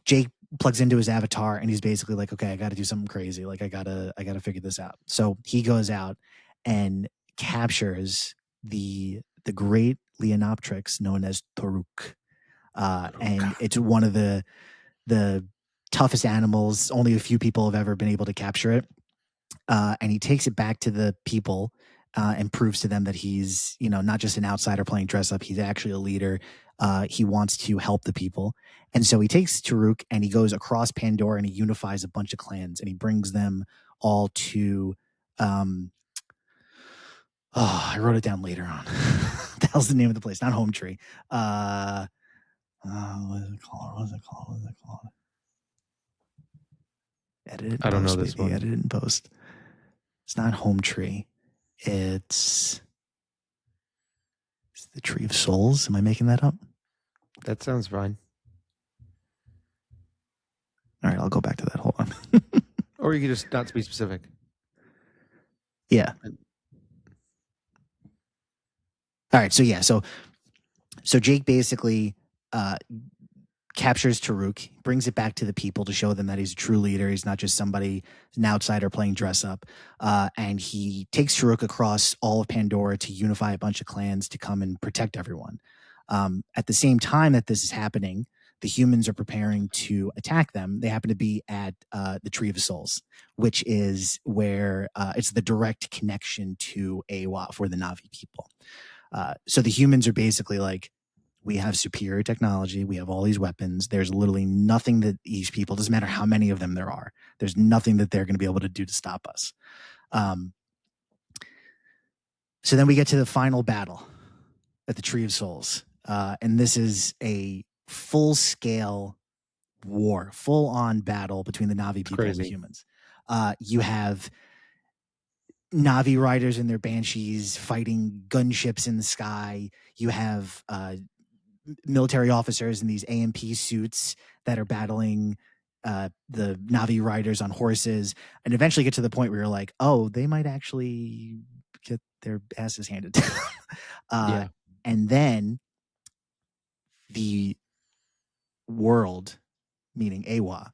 Jake plugs into his avatar and he's basically like, okay, I got to do something crazy. Like, I gotta figure this out. So he goes out and captures the great Leonoptrix known as Toruk. And it's one of the toughest animals. Only a few people have ever been able to capture it. And he takes it back to the people and proves to them that he's, not just an outsider playing dress up. He's actually a leader. He wants to help the people. And so he takes Toruk and he goes across Pandora and he unifies a bunch of clans and he brings them all to, I wrote it down later on. What the hell's the name of the place? Not Hometree. What is it called? Edit it. I don't know this one. Edit it in post. It's not Hometree. It's the Tree of Souls. Am I making that up? That sounds fine. All right, I'll go back to that. Hold on. Or you could just not be specific. Yeah. All right. So yeah. So Jake basically captures Toruk, brings it back to the people to show them that he's a true leader. He's not just somebody, an outsider playing dress up. And he takes Toruk across all of Pandora to unify a bunch of clans to come and protect everyone. At the same time that this is happening, the humans are preparing to attack them. They happen to be at the Tree of Souls, which is where it's the direct connection to Eywa for the Na'vi people. So the humans are basically like, we have superior technology. We have all these weapons. There's literally nothing that these people, doesn't matter how many of them there are, there's nothing that they're going to be able to do to stop us. So then we get to the final battle at the Tree of Souls. And this is a full-scale war, full-on battle between the Na'vi people and the humans. You have Na'vi riders and their banshees fighting gunships in the sky. You have military officers in these AMP suits that are battling the Na'vi riders on horses, and eventually get to the point where you're like, oh, they might actually get their asses handed to them. And then the world, meaning Eywa,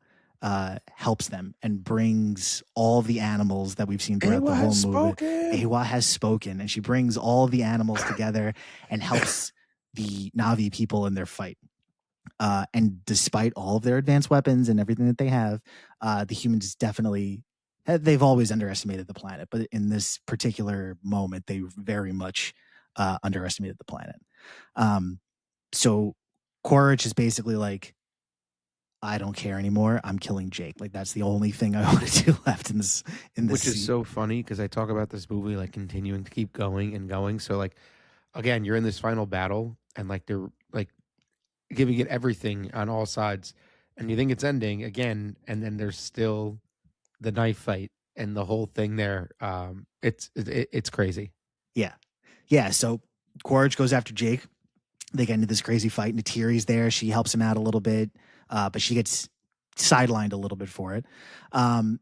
helps them and brings all the animals that we've seen throughout the whole movie. Eywa has spoken, and she brings all the animals together and helps the Na'vi people in their fight. And despite all of their advanced weapons and everything that they have, the humans definitely, they've always underestimated the planet, but in this particular moment, they very much underestimated the planet. So Quaritch is basically like, I don't care anymore. I'm killing Jake. Like, that's the only thing I want to do left in this. Which is so funny because I talk about this movie like continuing to keep going and going. So like, again, you're in this final battle and like they're like giving it everything on all sides, and you think it's ending again, and then there's still the knife fight and the whole thing there. It's crazy. Yeah. So Quaritch goes after Jake. They get into this crazy fight. Natiri's there. She helps him out a little bit, but she gets sidelined a little bit for it. And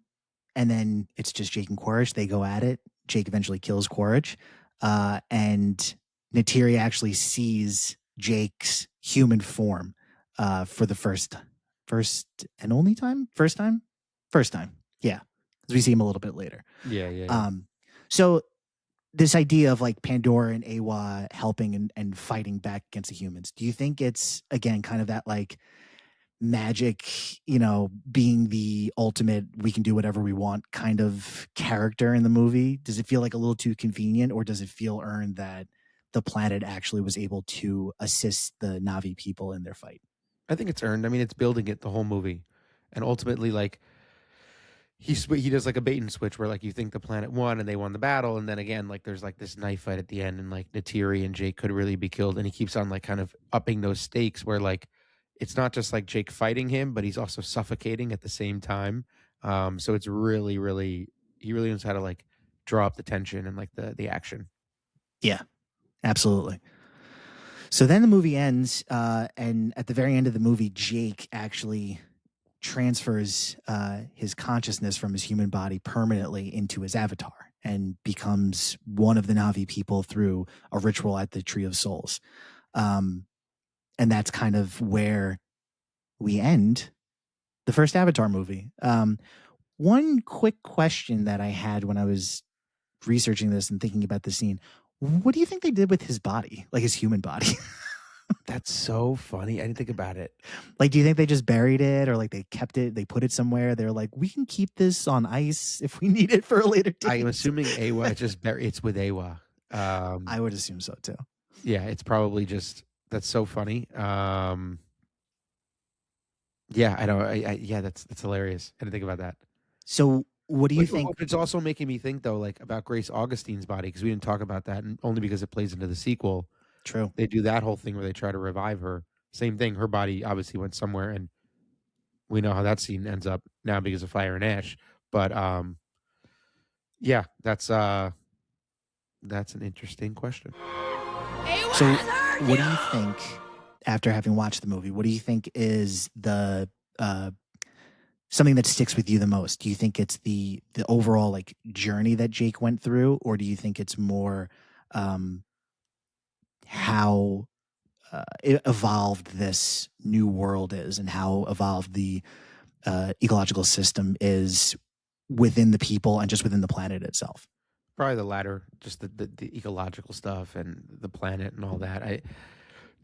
then it's just Jake and Quaritch. They go at it. Jake eventually kills Quaritch. And Natiri actually sees Jake's human form for the first and only time? First time. Yeah. Because we see him a little bit later. Yeah. So this idea of like Pandora and Eywa helping and fighting back against the humans, do you think it's, again, kind of that like magic, being the ultimate, we can do whatever we want kind of character in the movie? Does it feel like a little too convenient, or does it feel earned that the planet actually was able to assist the Na'vi people in their fight? I think it's earned. I mean, it's building it the whole movie, and ultimately, like he does like a bait and switch where like you think the planet won and they won the battle, and then again like there's like this knife fight at the end, and like Natiri and Jake could really be killed, and he keeps on like kind of upping those stakes where like it's not just like Jake fighting him, but he's also suffocating at the same time. So it's really, really, he really knows how to like draw up the tension and like the action. Yeah, absolutely. So then the movie ends, and at the very end of the movie, Jake actually transfers his consciousness from his human body permanently into his avatar and becomes one of the Na'vi people through a ritual at the Tree of Souls. And that's kind of where we end the first Avatar movie. One quick question that I had when I was researching this and thinking about the scene: what do you think they did with his body, like his human body? That's so funny. I didn't think about it. Like, do you think they just buried it, or like they kept it, they put it somewhere? They're like, we can keep this on ice if we need it for a later date. I'm assuming Eywa it's with Eywa. I would assume so too. Yeah, it's probably just, that's so funny. Yeah, I know. Yeah, that's hilarious. I didn't think about that. So what do you think? It's also making me think though, like about Grace Augustine's body, because we didn't talk about that, and only because it plays into the sequel. True. They do that whole thing where they try to revive her. Same thing. Her body obviously went somewhere, and we know how that scene ends up now because of Fire and Ash. But yeah, that's an interesting question. So what do you think, after having watched the movie, what do you think is the something that sticks with you the most? Do you think it's the overall like journey that Jake went through, or do you think it's more how it evolved this new world is, and how evolved the ecological system is within the people and just within the planet itself? Probably the latter, just the ecological stuff and the planet and all that.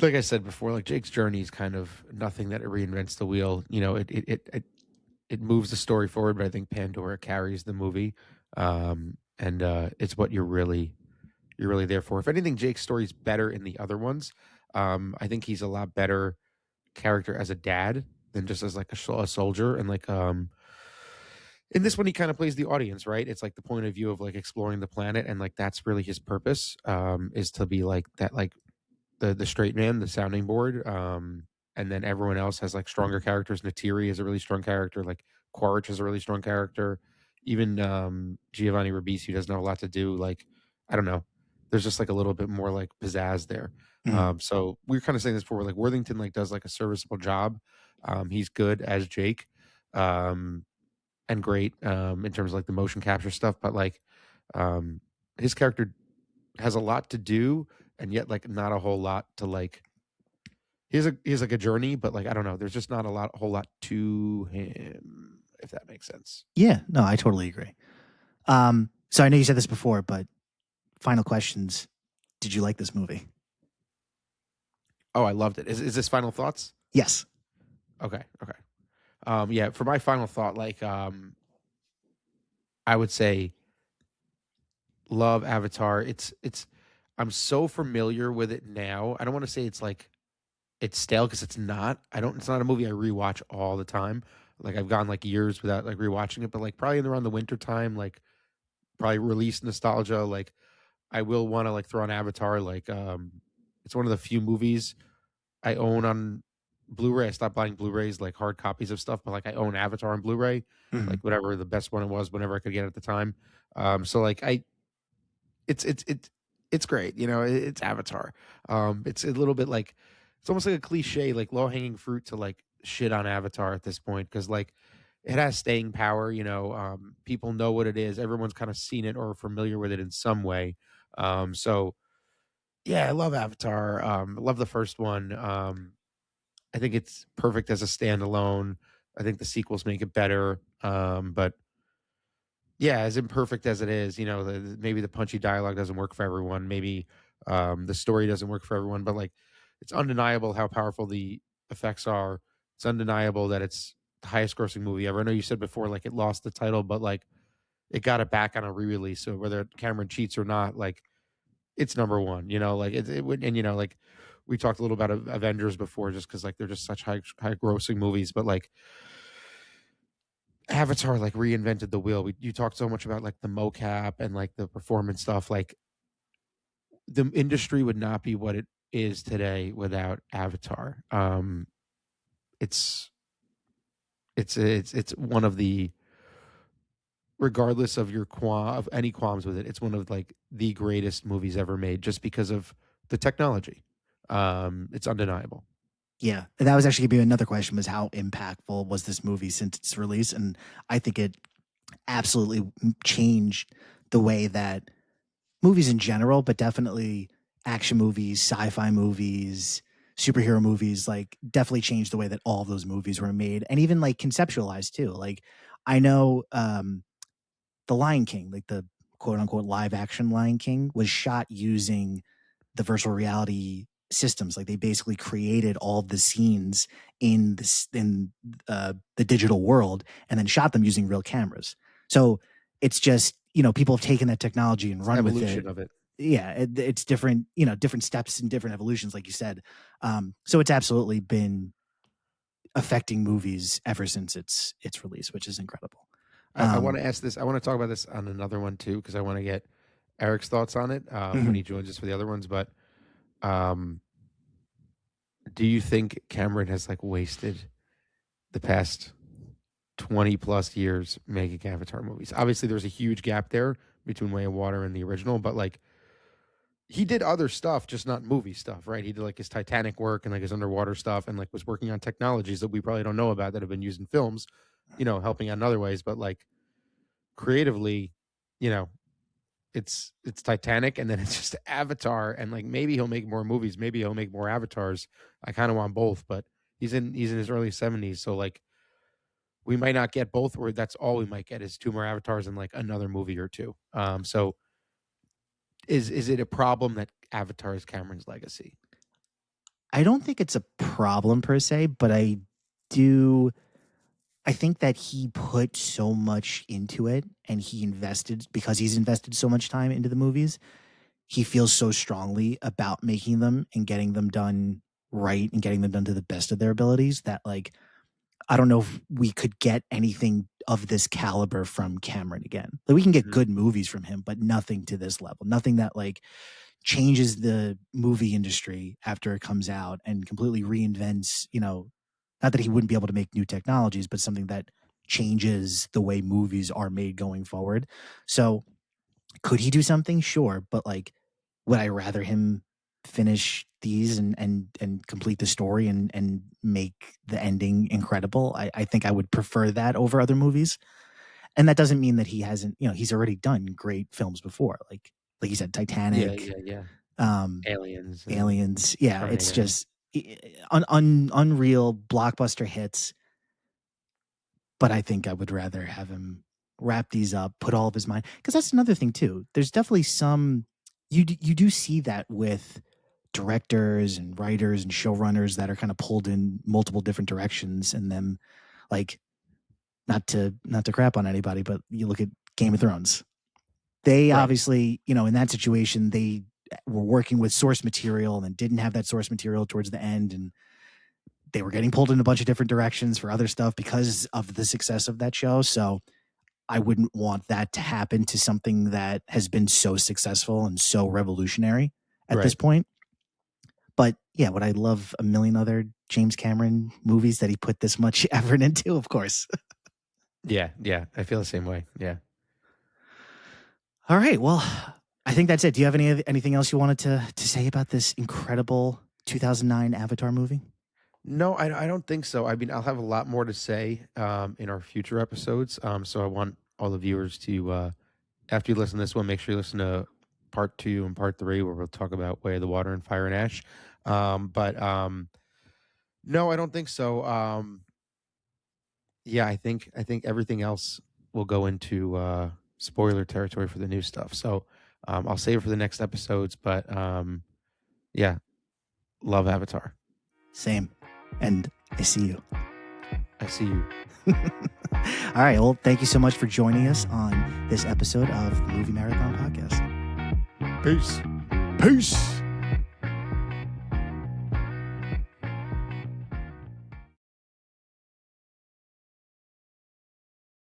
like I said before, like Jake's journey is kind of nothing that it reinvents the wheel. You know, it moves the story forward, but I think Pandora carries the movie, and it's what you're really there for. If anything, Jake's story is better in the other ones. I think he's a lot better character as a dad than just as like a soldier, and like in this one he kind of plays the audience, right? It's like the point of view of like exploring the planet, and like that's really his purpose, is to be like that, like the straight man, the sounding board. And then everyone else has like stronger characters. Natiri is a really strong character. Like Quaritch is a really strong character. Even Giovanni Ribisi doesn't have a lot to do. Like, I don't know. There's just like a little bit more like pizzazz there. So we were kind of saying this before. Like Worthington like does like a serviceable job. He's good as Jake, and great in terms of like the motion capture stuff. But like his character has a lot to do, and yet like not a whole lot to like. He has like a journey, but like I don't know. There's just not a whole lot to him, if that makes sense. Yeah, no, I totally agree. So I know you said this before, but final questions. Did you like this movie? Oh, I loved it. Is this final thoughts? Yes. Okay. Yeah, for my final thought, like I would say love Avatar. It's I'm so familiar with it now. I don't want to say it's like it's stale, because it's not. It's not a movie I rewatch all the time. Like I've gone like years without like rewatching it, but like probably around the winter time, like probably release nostalgia, like I will want to like throw on Avatar. Like it's one of the few movies I own on Blu-ray. I stopped buying Blu-rays, like hard copies of stuff, but like I own Avatar on Blu-ray, like whatever the best one it was, whenever I could get it at the time. So like it's great, you know. It's Avatar. It's a little bit like it's almost like a cliche, like low hanging fruit to like shit on Avatar at this point, because like it has staying power. You know, people know what it is. Everyone's kind of seen it or familiar with it in some way. So yeah, I love Avatar. I love the first one. I think it's perfect as a standalone. I think the sequels make it better. But yeah, as imperfect as it is, you know, maybe the punchy dialogue doesn't work for everyone. Maybe the story doesn't work for everyone. But like, it's undeniable how powerful the effects are. It's undeniable that it's the highest grossing movie ever. I know you said before, like it lost the title, but like it got it back on a re-release. So whether Cameron cheats or not, like it's number one. You know, like it would, and you know, like we talked a little about Avengers before, just because like they're just such high grossing movies, but like Avatar like reinvented the wheel. You talked so much about like the mocap and like the performance stuff. Like the industry would not be what it is today without Avatar. It's one of the, regardless of your of any qualms with it, it's one of like the greatest movies ever made, just because of the technology. It's undeniable. Yeah, and that was actually going to be another question, was how impactful was this movie since its release? And I think it absolutely changed the way that movies in general, but definitely action movies, sci-fi movies, superhero movies, like definitely changed the way that all of those movies were made, and even like conceptualized too. Like I know The Lion King, like the quote unquote live action Lion King, was shot using the virtual reality systems. Like they basically created all the scenes in the digital world and then shot them using real cameras. So it's just, you know, people have taken that technology and run with it. Evolution of it. Yeah, it's different, you know, different steps and different evolutions, like you said. So it's absolutely been affecting movies ever since its release, which is incredible. I want to ask this. I want to talk about this on another one too, because I want to get Eric's thoughts on it when he joins us for the other ones. But do you think Cameron has like wasted the past 20 plus years making Avatar movies? Obviously, there's a huge gap there between Way of Water and the original, but like he did other stuff, just not movie stuff, right? He did like his Titanic work and like his underwater stuff, and like was working on technologies that we probably don't know about that have been used in films, you know, helping out in other ways. But like creatively, you know, it's Titanic, and then it's just Avatar, and like maybe he'll make more movies, maybe he'll make more Avatars. I kind of want both, but he's in his early 70s, so like we might not get both, or that's all we might get is 2 more Avatars and like another movie or 2. So is it a problem that Avatar is Cameron's legacy? I don't think it's a problem per se, but I think that he put so much into it and he's invested so much time into the movies. He feels so strongly about making them and getting them done right and getting them done to the best of their abilities that, like, I don't know if we could get anything of this caliber from Cameron again. Like, we can get good movies from him, but nothing to this level. Nothing that, like, changes the movie industry after it comes out and completely reinvents, not that he wouldn't be able to make new technologies, but something that changes the way movies are made going forward. So could he do something? Sure. But, like, would I rather him finish these and complete the story and make the ending incredible? I think I would prefer that over other movies. And that doesn't mean that he hasn't, he's already done great films before. Like you said, Titanic, Yeah. Aliens. Aliens. Yeah, Terminator. it's just unreal blockbuster hits. But I think I would rather have him wrap these up, put all of his mind, because that's another thing too. There's definitely some you do see that with directors and writers and showrunners that are kind of pulled in multiple different directions, and them, like, not to crap on anybody, but you look at Game of Thrones. They obviously, in that situation, they were working with source material and then didn't have that source material towards the end, and they were getting pulled in a bunch of different directions for other stuff because of the success of that show. So I wouldn't want that to happen to something that has been so successful and so revolutionary at this point. But yeah, would I love a million other James Cameron movies that he put this much effort into? Of course. Yeah. I feel the same way. Yeah. All right. Well, I think that's it. Do you have anything else you wanted to say about this incredible 2009 Avatar movie? No, I don't think so. I mean, I'll have a lot more to say in our future episodes. So I want all the viewers to, after you listen to this one, make sure you listen to part 2 and part 3, where we'll talk about Way of the Water and Fire and Ash. But no, I don't think so. Yeah, I think everything else will go into spoiler territory for the new stuff. So I'll save it for the next episodes. But yeah, love Avatar. Same. And I see you. I see you. All right. Well, thank you so much for joining us on this episode of the Movie Marathon Podcast. Peace. Peace.